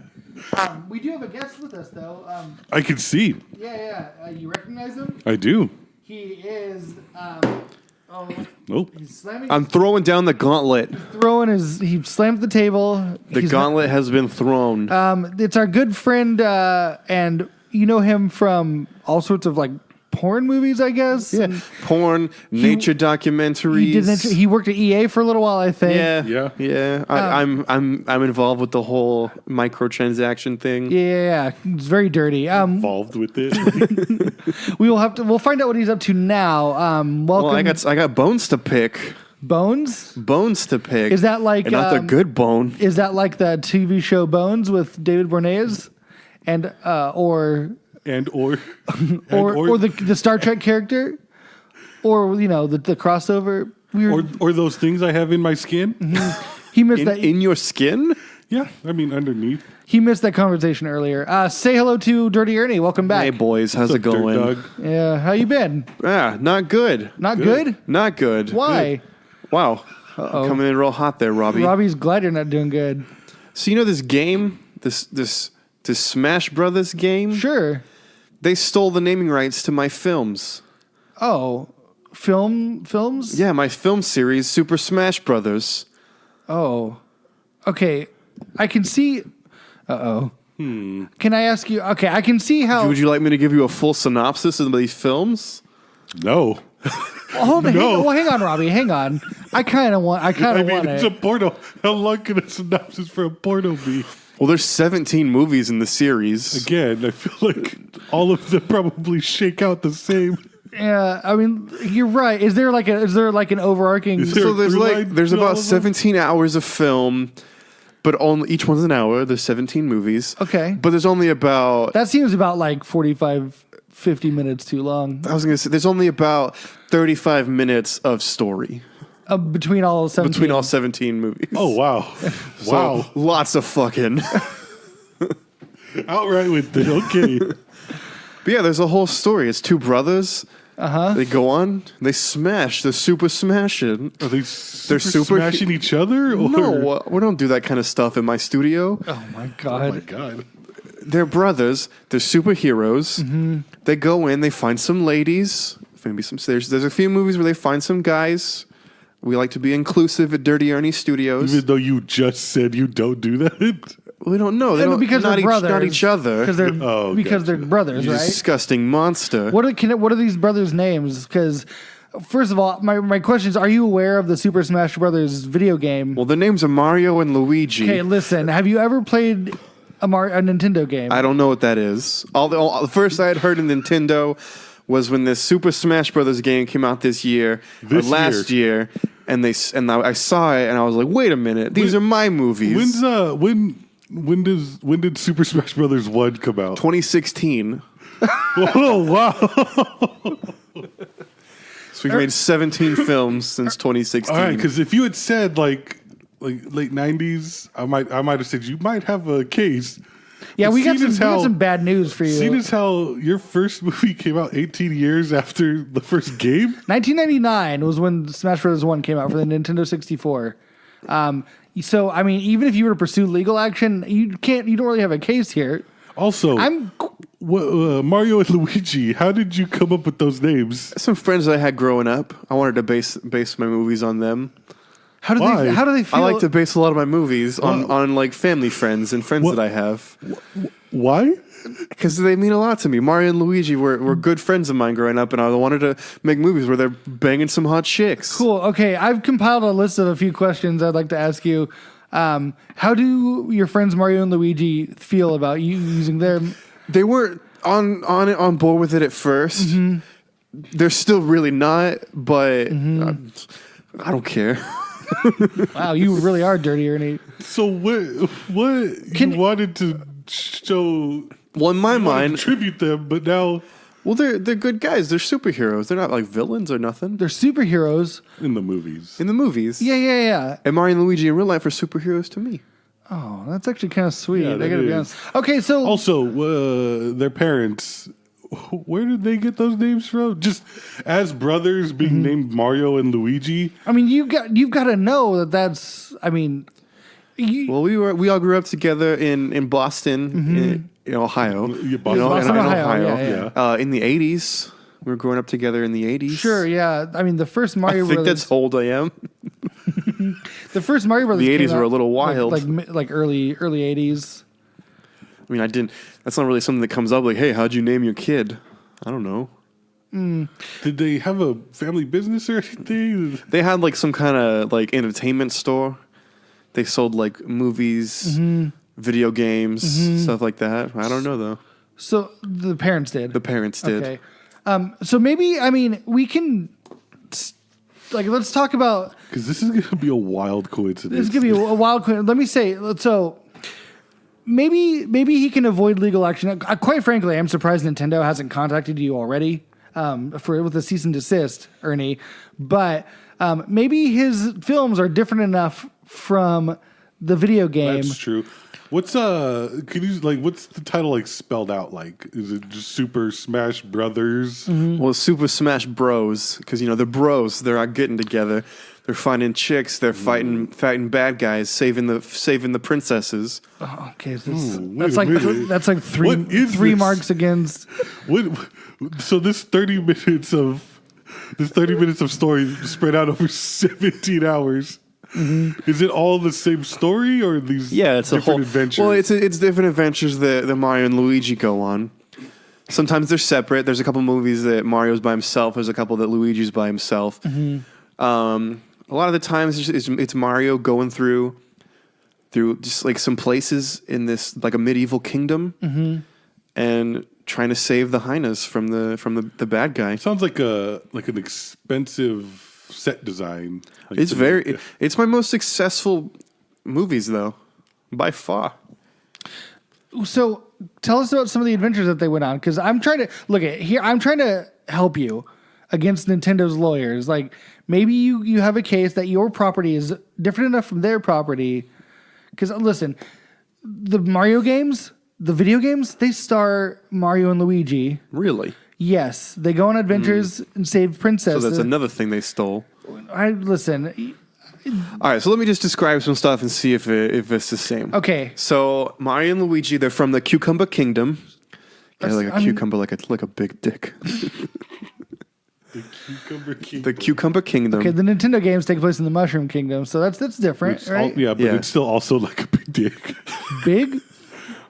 We do have a guest with us, though. I can see. Yeah. You recognize him? I do. He is. Nope. He's slamming. I'm throwing down the gauntlet. He slammed the table. The gauntlet has been thrown. It's our good friend, and you know him from all sorts of like porn movies, I guess. Yeah. And Porn, nature documentaries. he worked at EA for a little while, I think. Yeah. I'm involved with the whole microtransaction thing. Yeah. It's very dirty. Involved with it. We'll find out what he's up to now. Welcome. Well, I got bones to pick. Bones. Bones to pick. Is that like and not the good bone? Is that like the TV show Bones with David Boreanaz, and or the Star Trek character, or the crossover? or those things I have in my skin. He missed that. In your skin? Yeah, I mean underneath. He missed that conversation earlier. Say hello to Dirty Ernie. Welcome back. Hey boys, how's it What's up, going? Dirt Dog? Yeah, how you been? Not good. Not good. Not good. Why? Wow. Coming in real hot there, Robbie. Robbie's glad you're not doing good. So you know this game, this Smash Brothers game? Sure. They stole the naming rights to my films. Oh, films? Yeah, my film series, Super Smash Brothers. Oh, okay. I can see. Can I ask you? Okay, I can see how. Would you like me to give you a full synopsis of these films? No. Hold on. No. Hang on, Robbie. Hang on. I kind of want It's a it. porno. How long can a synopsis for a porno be? Well, there's 17 movies in the series. Again, I feel like all of them probably shake out the same. Yeah, I mean, you're right. Is there like an overarching? Is there- So there's through like line there's to all about of them? 17 hours of film, but only each one's an hour. There's 17 movies. Okay. But there's only about That seems about like 45, 50 minutes too long. I was gonna say there's only about 35 minutes of story Between all 17. between all 17 movies. Oh wow, So, wow! lots of fucking. Outright with it. Okay. But yeah, there's a whole story. It's two brothers. They go on. They smash. They're super smashing. Are they They're super smashing each other? Or? No, we don't do that kind of stuff in my studio. Oh my Oh god. my god. They're brothers. They're superheroes. They go in. They find some ladies. Maybe some. There's a few movies where they find some guys. We like to be inclusive at Dirty Ernie Studios. Even though you just said you don't do that. We don't know. They No, don't, because not they're brothers. Not each other. Because they're Oh, because gotcha. they're brothers, You right? disgusting monster. What are these brothers' names? Because first of all, my question is: are you aware of the Super Smash Brothers video game? Well, their names are Mario and Luigi. Okay, listen. Have you ever played a Nintendo game? I don't know what that is. The first I had heard of Nintendo was when this Super Smash Brothers game came out this year, or last year, and I saw it and I was like, wait a minute, these are my movies. When did Super Smash Brothers 1 come out? 2016. Oh wow. So we've made 17 films since 2016. All right, because if you had said like late 90s, I might have said you might have a case. yeah, But we got seeing as how- some bad news for you. Seeing as how your first movie came out 18 years after the first game, 1999 was when Smash Bros. 1 came out for the Nintendo 64. So I mean, even if you were to pursue legal action, you don't really have a case here. also, I'm Mario and Luigi. How did you come up with those names? Some friends that I had growing up, I wanted to base my movies on them. how do Why? they feel? I like to base a lot of my movies on like family friends and friends What? that I have. Why? Because they mean a lot to me. Mario and Luigi were good friends of mine growing up, and I wanted to make movies where they're banging some hot chicks. Cool. Okay, I've compiled a list of a few questions I'd like to ask you. How do your friends Mario and Luigi feel about you using their? They weren't on board with it at 1st. They're still really not, but I don't care. Wow, you really are Dirty Ernie. So what Can- you wanted to show? Well, in my You wanted to mind, tribute them, but now well, they're good guys. They're superheroes. They're not like villains or nothing. They're superheroes. in the movies. In the movies. Yeah. And Mario and Luigi in real life are superheroes to me. Oh, that's actually kind of sweet. Yeah, I that gotta be is. honest. Okay, so Also, their parents. Where did they get those names from? Just as brothers being named Mario and Luigi. I mean, you've got to know that's. I mean, Well, we all grew up together in Boston, in Ohio. Yeah, Boston. Boston, Ohio, yeah. In the 80s. We were growing up together in the 80s. sure, yeah. I mean, the first Mario I think Brothers. that's how old I am. The first Mario Brothers. The 80s came were a out, little wild. like early 80s. I mean, I didn't. That's not really something that comes up like, hey, how'd you name your kid? I don't know. Did they have a family business or anything? They had like some kind of like entertainment store. They sold like movies, video games, stuff like that. I don't know though. So the parents did. The parents did. Okay. So maybe we can let's talk about. Because this is going to be a wild coincidence. This is gonna be a wild. Let me say so. Maybe he can avoid legal action. Quite frankly, I'm surprised Nintendo hasn't contacted you already with a cease and desist, Ernie. But maybe his films are different enough from the video game. That's true. What's what's the title like spelled out like? Is it just Super Smash Brothers? Well, Super Smash Bros. Because they're bros. They're out getting together. They're finding chicks. They're fighting bad guys, saving the princesses. Oh, okay, so wait a minute. that's like What is three this? marks against. So this 30 minutes of story spread out over 17 hours. Is it all the same story or are these It's different a whole adventures? Well, it's different adventures that Mario and Luigi go on. Sometimes they're separate. There's a couple movies that Mario's by himself. There's a couple that Luigi's by himself. A lot of the times it's Mario going through just like some places in this like a medieval kingdom and trying to save the hyenas from the bad guy. Sounds like an expensive set design. Like It's my most successful movies though, by far. So tell us about some of the adventures that they went on, because I'm trying to look at here. I'm trying to help you against Nintendo's lawyers. Like maybe you have a case that your property is different enough from their property. Because listen, the Mario games, the video games, they star Mario and Luigi. Really? Yes, they go on adventures and save princesses. So that's another thing they stole. Listen. All right, so let me just describe some stuff and see if it's the same. Okay. So Mario and Luigi, they're from the Cucumber Kingdom. Yeah, like a cucumber, like a big dick. The Cucumber Kingdom. The Cucumber Kingdom. Okay, the Nintendo games take place in the Mushroom Kingdom, so that's different, right? Yeah, but it's still also like a big dick. Big?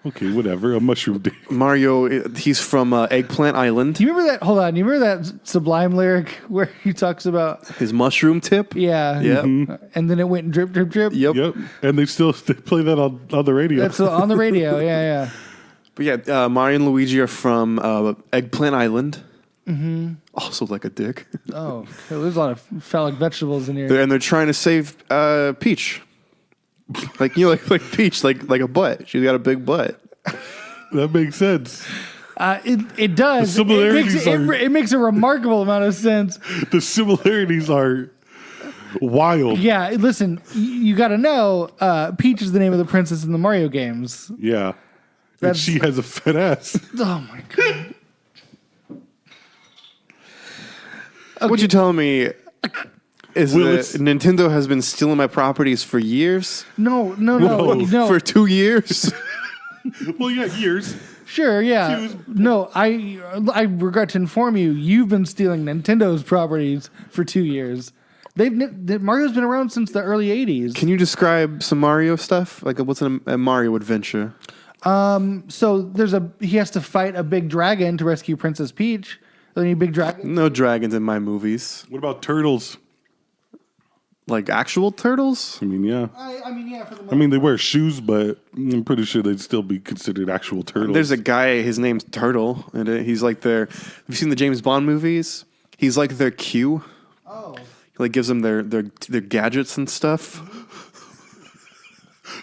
Okay, whatever. A mushroom dick. Mario, he's from Eggplant Island. Do you remember that? Hold on. You remember that Sublime lyric where he talks about His mushroom tip. Yeah. Yep. And then it went and drip, drip, drip. Yep. And they play that on the radio. That's on the radio. Yeah. But yeah, Mario and Luigi are from Eggplant Island. Mm-hmm. Also like a dick. Oh, there's a lot of phallic vegetables in here. And they're trying to save Peach. Like like Peach, like a butt. She's got a big butt. That makes sense. It does. The similarities it makes a remarkable amount of sense. The similarities are wild. Yeah, listen, you got to know, Peach is the name of the princess in the Mario games. Yeah. And she has a fat ass. Oh my god. Okay. What you telling me is that Nintendo has been stealing my properties for years? No. For 2 years? Well, yeah, years. Sure, yeah. No, I regret to inform you, you've been stealing Nintendo's properties for 2 years. Mario's been around since the early 80s. Can you describe some Mario stuff? Like what's a Mario adventure? So he has to fight a big dragon to rescue Princess Peach. Any big dragon? No dragons in my movies. What about turtles? Like actual turtles? I mean, yeah. I mean, yeah. They wear shoes, but I'm pretty sure they'd still be considered actual turtles. There's a guy, his name's Turtle, and he's like have you seen the James Bond movies? He's like their Q. Oh. He like gives them their gadgets and stuff.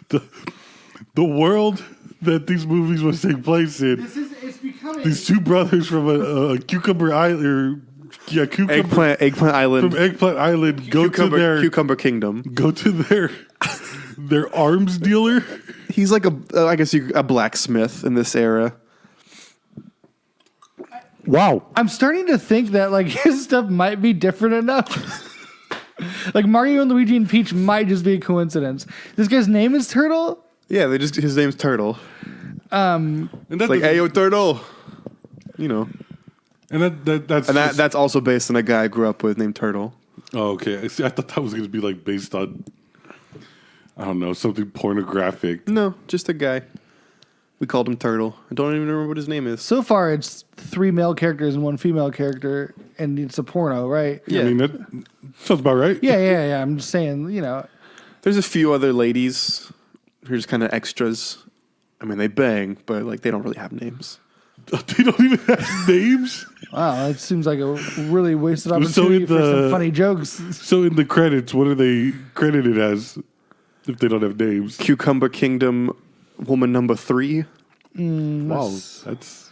The world that these movies must take place in. It's becoming... These two brothers from a Cucumber Island, Eggplant Island. From Eggplant Island, Cucumber Kingdom. Go to their arms dealer. He's like a blacksmith in this era. Wow. I'm starting to think that like his stuff might be different enough. Like Mario and Luigi and Peach might just be a coincidence. This guy's name is Turtle? Yeah, his name's Turtle. And it's like, hey, yo, Turtle. You know. And that's also based on a guy I grew up with named Turtle. Oh, okay. See, I thought that was going to be like based on, I don't know, something pornographic. No, just a guy. We called him Turtle. I don't even remember what his name is. So far, it's 3 male characters and 1 female character, and it's a porno, right? Yeah. I mean, that sounds about right. Yeah. I'm just saying, There's a few other ladies who are just kind of extras. I mean, they bang, but like they don't really have names. They don't even have names? Wow, that seems like a really wasted opportunity for some funny jokes. So in the credits, what are they credited as if they don't have names? Cucumber Kingdom Woman Number 3. Wow, that's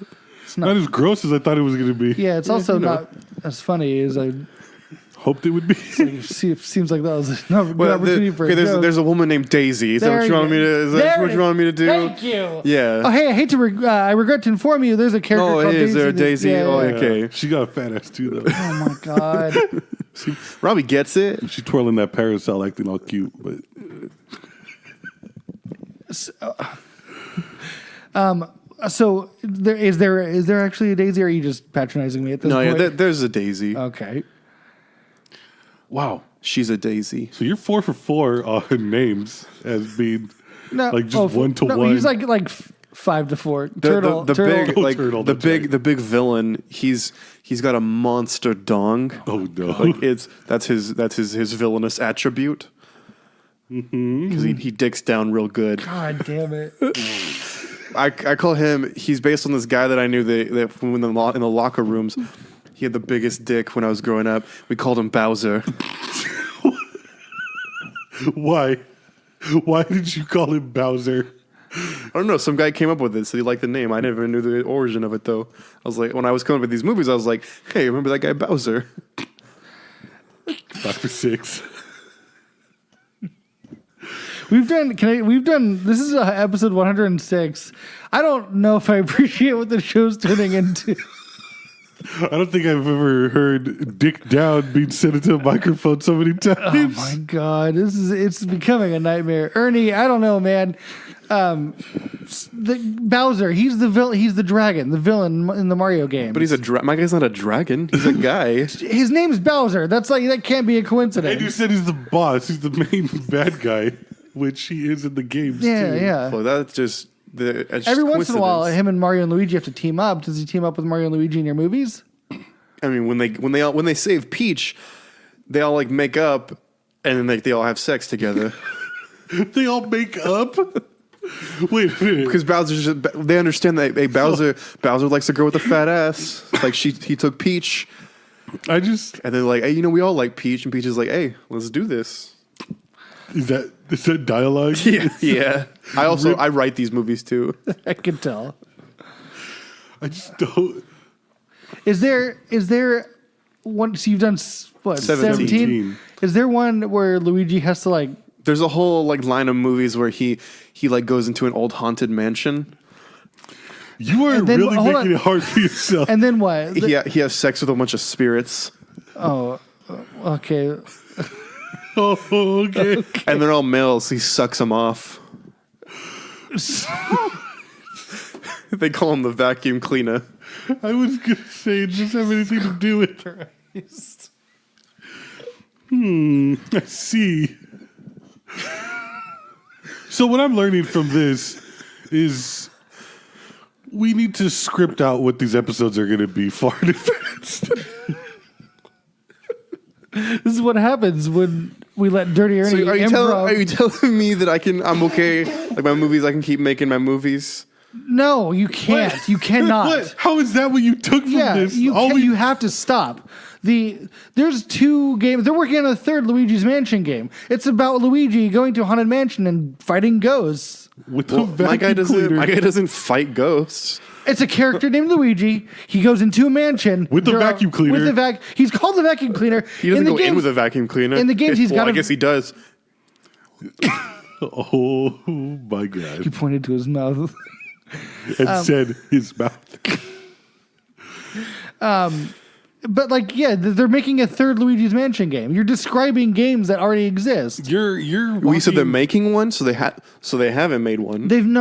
not as gross as I thought it was going to be. Yeah, it's also not as funny as I hoped it would be. Seems like that was a good opportunity for a joke. There's a woman named Daisy. Is that what you want me to? Is that what you want me to do? Thank you. Yeah. Oh, hey, I hate to. I regret to inform you. There's a character called Daisy. Is there a Daisy? Yeah. Okay. She got a fat ass too, though. Oh my god. Robbie gets it. She's twirling that parasol, acting all cute, but. So is there actually a Daisy, or are you just patronizing me at this point? No, yeah, there's a Daisy. Okay. Wow. She's a Daisy. So you're 4 for 4 on names as being like just 1 to 1. He's like 5 to 4. Turtle. The big villain. He's got a monster dong. Oh no! Like that's his villainous attribute. Because he dicks down real good. God damn it! I call him. He's based on this guy that I knew that when in the locker rooms. He had the biggest dick when I was growing up. We called him Bowser. Why? Why did you call him Bowser? I don't know. Some guy came up with it, so he liked the name. I never knew the origin of it, though. I was like, when I was coming up with these movies, I was like, hey, remember that guy Bowser? 5 for 6. We've done. This is episode 106. I don't know if I appreciate what the show's turning into. I don't think I've ever heard "dick down" being said into a microphone so many times. Oh my god, it's becoming a nightmare. Ernie, I don't know, man. The Bowser, he's the villain. He's the dragon, the villain in the Mario game. But he's my guy's not a dragon. He's a guy. His name's Bowser. That can't be a coincidence. And you said he's the boss. He's the main bad guy, which he is in the games too. Yeah. Well, that's just Every once in a while, him and Mario and Luigi have to team up. Does he team up with Mario and Luigi in your movies? I mean, when they save Peach, they all like make up, and then they all have sex together. They all make up. Wait a minute. Because they understand that Bowser likes a girl with a fat ass. Like he took Peach, and they're like, hey, we all like Peach, and Peach is like, hey, let's do this. Is that dialogue? Yeah. I write these movies too. I can tell. I just don't. Is there one? So you've done what? 17? Is there one where Luigi has to like? There's a whole like line of movies where he like goes into an old haunted mansion. You are really making it hard for yourself. And then what? He has sex with a bunch of spirits. Oh, okay. Oh, okay. And they're all males. So he sucks them off. They call him the vacuum cleaner. I was going to say it doesn't have anything to do with Christ. I see. So what I'm learning from this is we need to script out what these episodes are going to be far in advance. This is what happens when we let Dirty Ernie So are you telling me that I'm okay? Like my movies, I can keep making my movies? No, you can't. What? You cannot. What? How is that what you took from this? You have to stop. There's 2 games. They're working on a 3rd Luigi's Mansion game. It's about Luigi going to a haunted mansion and fighting ghosts. With the vacuum my guy doesn't fight ghosts. It's a character named Luigi. He goes into a mansion with the vacuum cleaner. He's called the vacuum cleaner. He doesn't go in with a vacuum cleaner. In the games, he's got. I guess he does. Oh my god! He pointed to his mouth and said his mouth. But they're making a 3rd Luigi's Mansion game. You're describing games that already exist. We said they're making one, so they haven't made one. They've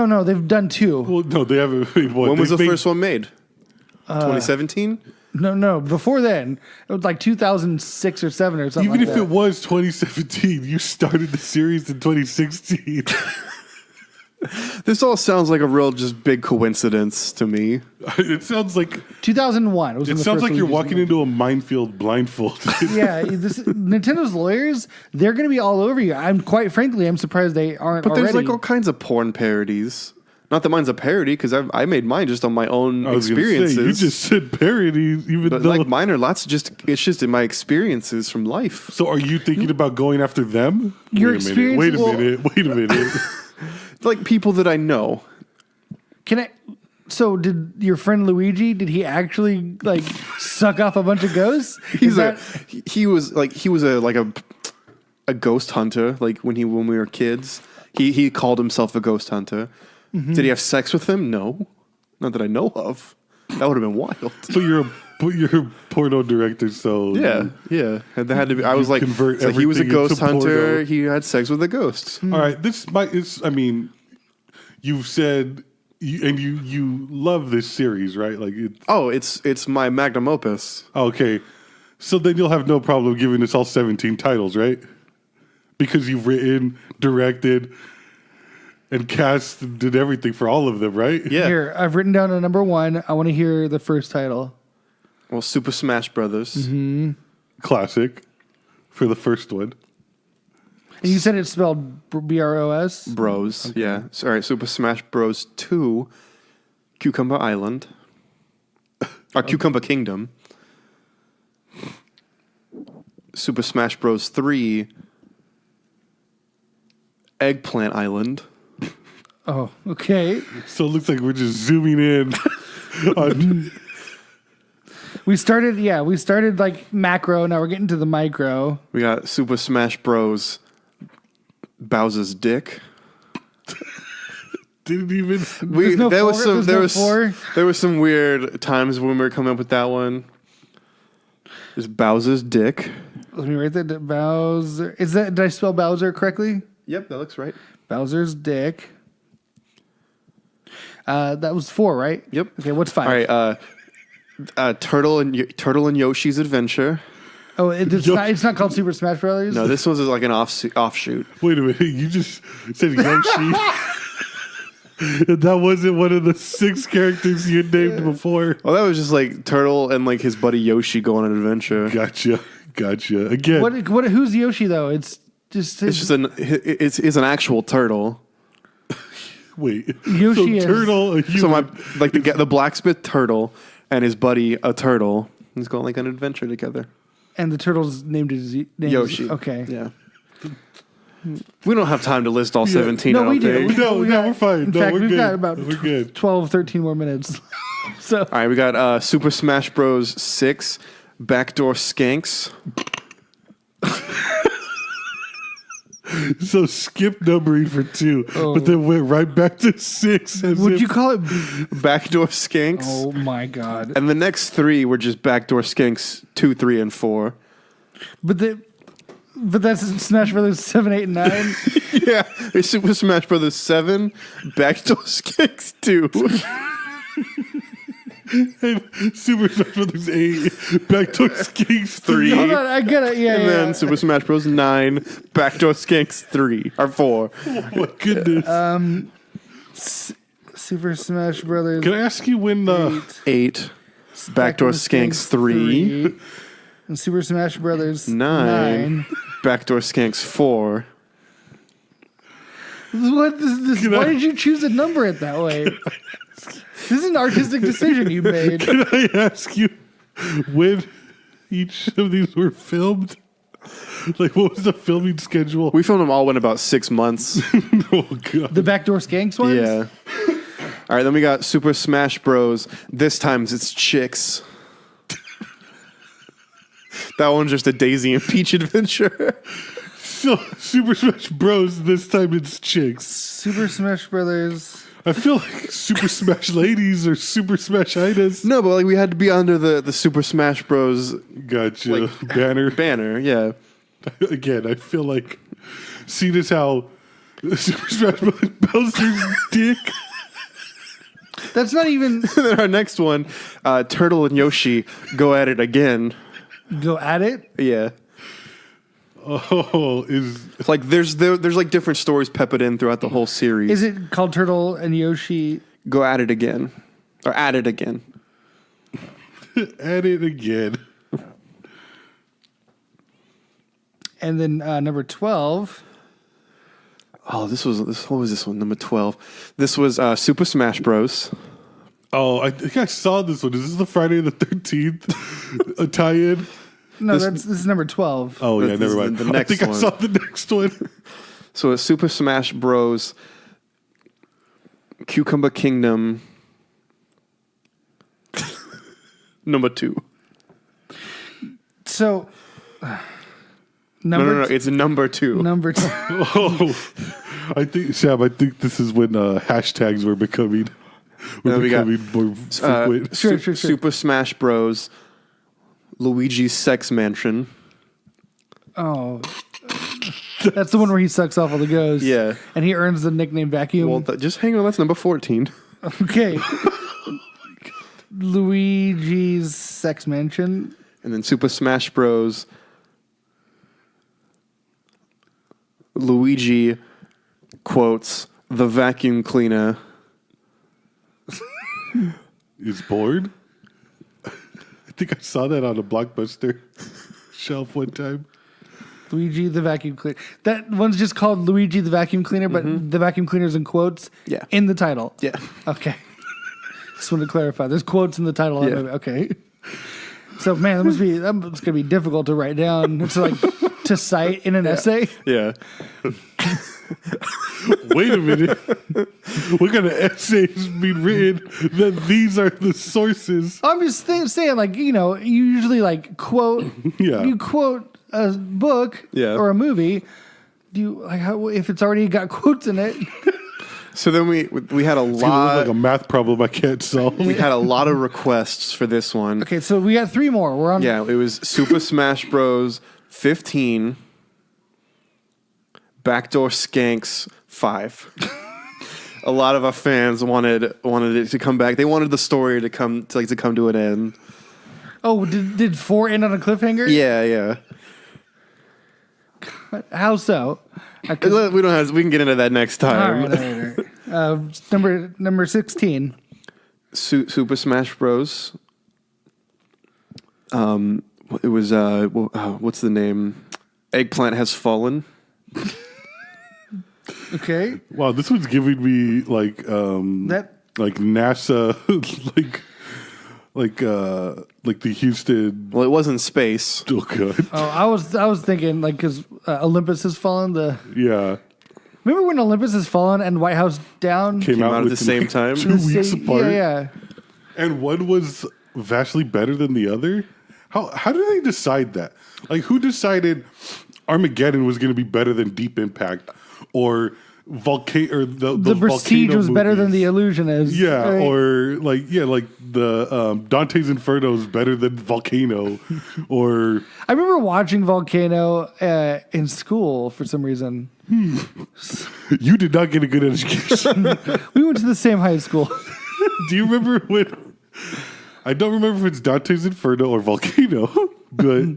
done 2. Well, no, they haven't made one. When was the first one made? 2017? No, before then. It was like 2006 or 7 or something. Even if it was 2017, you started the series in 2016. This all sounds like a real just big coincidence to me. It sounds like 2001. It sounds like you're walking into a minefield blindfolded. Yeah, Nintendo's lawyers, they're going to be all over you. I'm surprised they aren't. But there's already. like all kinds of porn parodies. Not that mine's a parody because I made mine just on my own experiences. You just said parody, but though like mine are it's just in my experiences from life. So are you thinking about going after them? Your experience. Wait a minute. Like people that I know. So did your friend Luigi? Did he actually like suck off a bunch of ghosts? He was a ghost hunter. Like when we were kids, he called himself a ghost hunter. Mm-hmm. Did he have sex with them? No, not that I know of. That would have been wild. But you're a porno director, so yeah. And that had to be. I was like, so he was a ghost hunter. Porno. He had sex with the ghosts. All right, you've said you love this series, right? Like it's my magnum opus. Okay, so then you'll have no problem giving us all 17 titles, right? Because you've written, directed, and cast and did everything for all of them, right? Yeah. Here, I've written down a number 1. I want to hear the first title. Well, Super Smash Brothers. Mm-hmm. Classic for the first one. And you said it's spelled Bros? Bros, okay. Yeah. Sorry, Super Smash Bros. 2, Cucumber Island. Or Cucumber Kingdom. Super Smash Bros. 3, Eggplant Island. Oh, okay. So it looks like we're just zooming in on... We started like macro, now we're getting to the micro. We got Super Smash Bros. Bowser's dick. Didn't even. There was some weird times when we were coming up with that one. There's Bowser's dick. Let me write that. Bowser. Did I spell Bowser correctly? Yep, that looks right. Bowser's dick. That was 4, right? Yep. Okay, what's 5? All right. Turtle and Yoshi's Adventure. Oh, it's not called Super Smash Brothers? No, this one's like an offshoot. Wait a minute. You just said Yoshi. And that wasn't one of the 6 characters you had named before. Well, that was just like Turtle and like his buddy Yoshi go on an adventure. Gotcha. Again. Who's Yoshi though? It's an actual turtle. Wait. Yoshi is turtle. So the blacksmith turtle and his buddy a turtle. He's going like an adventure together. And the turtle's named Yoshi. Okay. Yeah. We don't have time to list all 17. No, we do. No, we're fine. In fact, we've got about 12, 13 more minutes. So, all right, we got Super Smash Bros. 6, Backdoor Skanks. So skip numbering for 2, but then went right back to 6. Would you call it Backdoor Skanks? Oh my god! And the next 3 were just Backdoor Skanks 2, 3, and 4. But that's Smash Brothers 7, 8, and 9. Yeah, it's Super Smash Brothers 7, Backdoor Skanks 2. And Super Smash Brothers 8, Backdoor Skanks 3. Hold on, I get it. Yeah, And then Super Smash Bros. 9, Backdoor Skanks 3 or 4. Oh my goodness. Super Smash Brothers. Can I ask you when the 8, Backdoor Skanks 3, and Super Smash Brothers 9, Backdoor Skanks 4. What is this? Why did you choose to number it that way? This is an artistic decision you made. Can I ask you when each of these were filmed? Like, what was the filming schedule? We filmed them all in about 6 months. Oh, God. The Backdoor Skanks ones? Yeah. All right, then we got Super Smash Bros. This time it's chicks. That one's just a Daisy and Peach adventure. So, Super Smash Bros. This time it's chicks. Super Smash Brothers. I feel like Super Smash Ladies or Super Smash Idas. No, but like we had to be under the Super Smash Bros. Gotcha. Banner. Banner, yeah. Again, I feel like, seeing as how Super Smash Bros. Bowser's dick. That's not even. And then our next one, Turtle and Yoshi go at it again. Go at it? Yeah. Oh, It's like there's like different stories peppered in throughout the whole series. Is it called Turtle and Yoshi? Go at it again. Or at it again. At it again. And then number 12. Oh, what was this one? Number 12. This was Super Smash Bros. Oh, I think I saw this one. Is this the Friday the 13th tie-in? No, this is number 12. Oh, yeah, never mind. The next I think one. I saw the next one. So it's Super Smash Bros. Cucumber Kingdom. Number 2. So, No, it's number 2. Number 2. Oh, I think, Sam, this is when hashtags were becoming more frequent. Sure. Super Smash Bros. Luigi's Sex Mansion. Oh. That's the one where he sucks off all the ghosts. Yeah. And he earns the nickname Vacuum. Well, just hang on. That's number 14. Okay. Luigi's Sex Mansion. And then Super Smash Bros. Luigi quotes the vacuum cleaner. Is bored? I think I saw that on a Blockbuster shelf one time. Luigi the Vacuum Cleaner. That one's just called Luigi the Vacuum Cleaner, but the vacuum cleaner's in quotes in the title. Yeah. Okay. Just want to clarify. There's quotes in the title of the movie. Okay. So, man, that's going to be difficult to write down. It's like to cite in an essay. Yeah. Wait a minute. What kind of essays being written that these are the sources? I'm just saying, like, you usually like quote. Yeah. You quote a book Yeah. or a movie, do you like how if it's already got quotes in it? So then we had a It's gonna look lot. like a math problem I can't solve. We had a lot of requests for this one. Okay, so we got 3 more. We're on. Yeah, it was Super Smash Bros. 15, Backdoor Skanks 5. A lot of our fans wanted it to come back. They wanted the story to come to an end. Oh, did 4 end on a cliffhanger? Yeah. How so? We don't have. We can get into that next All time. right. Number 16. Super Smash Bros. It was what's the name? Eggplant Has Fallen. Okay. Wow, this one's giving me like NASA like the Houston. Well, it wasn't space. Still good. Oh, I was thinking like because Olympus Has Fallen. Yeah, Remember when Olympus Has Fallen and White House Down Came out at the within, same time? 2 weeks apart. Yeah. And one was vastly better than the other. How did they decide that? Like, who decided Armageddon was going to be better than Deep Impact, or The Prestige was better than The Illusion is. Yeah, right? or like the Dante's Inferno is better than Volcano, or I remember watching Volcano in school for some reason. you did not get a good education. We went to the same high school. Do you remember when? I don't remember if it's Dante's Inferno or Volcano, but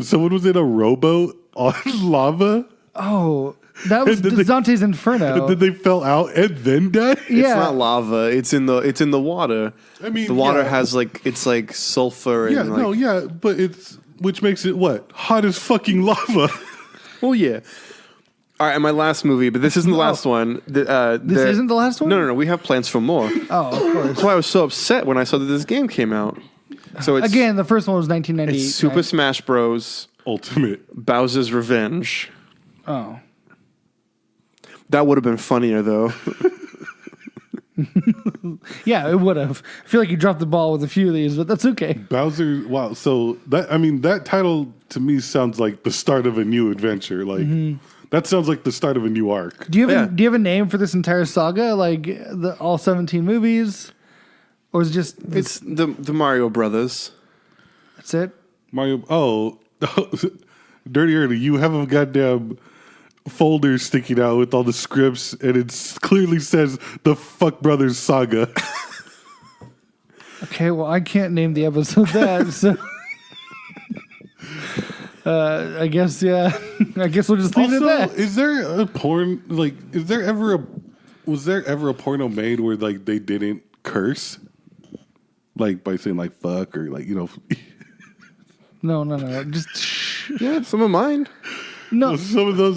someone was in a rowboat on lava. Oh, that was Dante's Inferno. And then they fell out and then died. Yeah. It's not lava. It's in the water. I mean, the water yeah. has it's like sulfur. Yeah, and but which makes it what? Hot as fucking lava. Well, yeah. All right, and my last movie, but this isn't the last one. This isn't the last one? No. We have plans for more. Oh, of course. That's why I was so upset when I saw that this game came out. So it's Again, the first one was 1998. it's Super Smash Bros. Ultimate. Bowser's Revenge. Oh. That would have been funnier though. Yeah, it would have. I feel like you dropped the ball with a few of these, but that's okay. Bowser. Wow. So that title to me sounds like the start of a new adventure. Like that sounds like the start of a new arc. Do you have Yeah. do you have a name for this entire saga? Like all 17 movies, or is it just It's the Mario Brothers. that's it? Mario. Oh, Dirty Ernie, you have a goddamn folder sticking out with all the scripts, and it clearly says the Fuck Brothers Saga. Okay, well I can't name the episode that. So. I guess yeah. I guess we'll just leave it Also, at that. is there a porn like? Was there ever a porno made where like they didn't curse, like by saying like fuck or like No. Just Yeah, some of mine. no. Some of those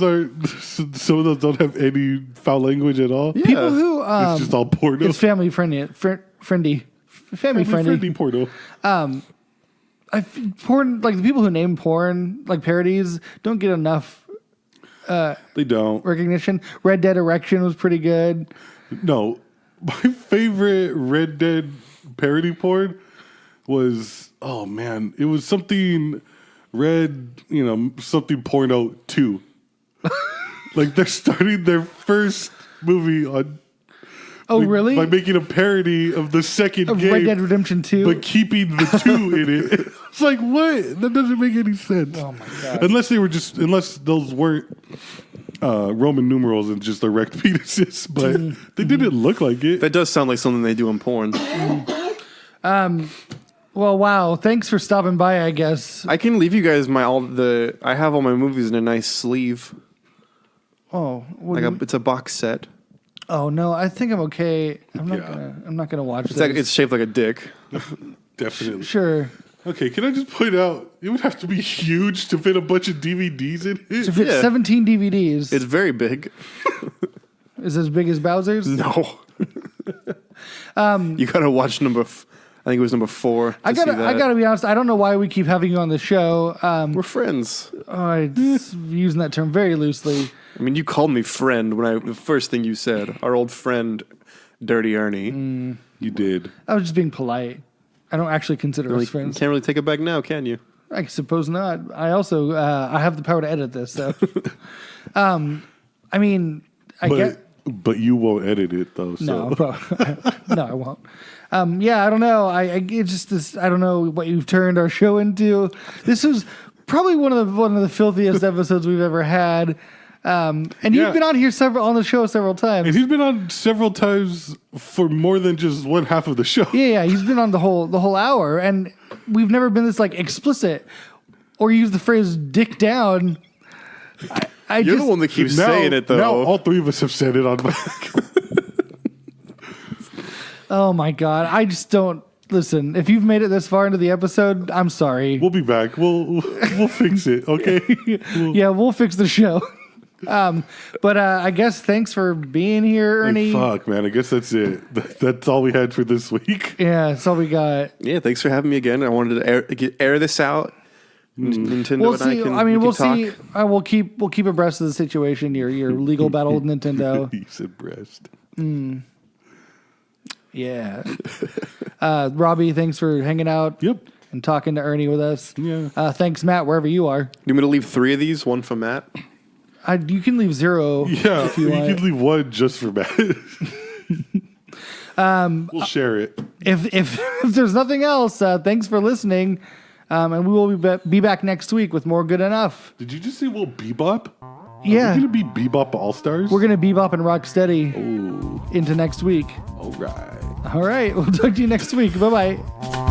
don't have any foul language at all. People who It's just all porno. it's family friendly, family friendly. porno. Porn, like the people who name porn like parodies don't get enough They don't. recognition. Red Dead Erection was pretty good. No, my favorite Red Dead parody porn was it was something something porno 2. Like they're starting their first movie on. Oh, really? By making a parody of the second Of game, Red Dead Redemption 2? but keeping the 2 in it. It's like what? That doesn't make any sense. Oh my God. Unless those weren't Roman numerals and just erect penises, but they didn't look like it. That does sound like something they do in porn. Well, wow. Thanks for stopping by, I guess. I can leave you guys I have all my movies in a nice sleeve. Oh, what It's a box set. oh no, I think I'm okay. I'm Yeah. not gonna watch this. It's shaped like a dick. Definitely. Sure. Okay, can I just point out it would have to be huge to fit a bunch of DVDs in it? To fit Yeah. 17 DVDs. It's very big. Is it as big as Bowser's? No. You gotta watch I think it was number 4. I gotta be honest. I don't know why we keep having you on the show. We're friends. I'm using that term very loosely. I mean, you called me friend the first thing you said. Our old friend, Dirty Ernie. You did. I was just being polite. I don't actually consider us You friends. can't really take it back now, can you? I suppose not. I also I have the power to edit this, so. I mean, I get. But you won't edit it though. So. No, no, I won't. Yeah, I don't know. It's just this. I don't know what you've turned our show into. This was probably one of the filthiest episodes we've ever had. And you've been on here on the show several times. And he's been on several times for more than just one half of the show. Yeah, he's been on the whole hour, and we've never been this like explicit or use the phrase "dick down." You're the one that keeps saying it, though. Now all three of us have said it on mic. Oh my god! I just don't listen. If you've made it this far into the episode, I'm sorry. We'll be back. We'll fix it. Okay. Yeah, we'll fix the show. But I guess thanks for being here, Ernie. Fuck, man. I guess that's it. That's all we had for this week. Yeah, that's all we got. Yeah, thanks for having me again. I wanted to air this out. Nintendo We'll and see. I can. We'll talk. see. We'll keep abreast of the situation. Your legal battle with Nintendo. He said breast. Yeah. Robbie, thanks for hanging out. Yep. And talking to Ernie with us. Yeah. Thanks, Matt, wherever you are. You want me to leave 3 of these? 1 for Matt. You can leave 0. Yeah, if you want. can leave 1 just for Matt. We'll share it. If there's nothing else, thanks for listening. And we will be back next week with more Good Enough. Did you just say we'll bebop? Yeah. We're going to be Bebop All-Stars? We're going to bebop and rock steady into next week. All right. All right. We'll talk to you next week. Bye-bye.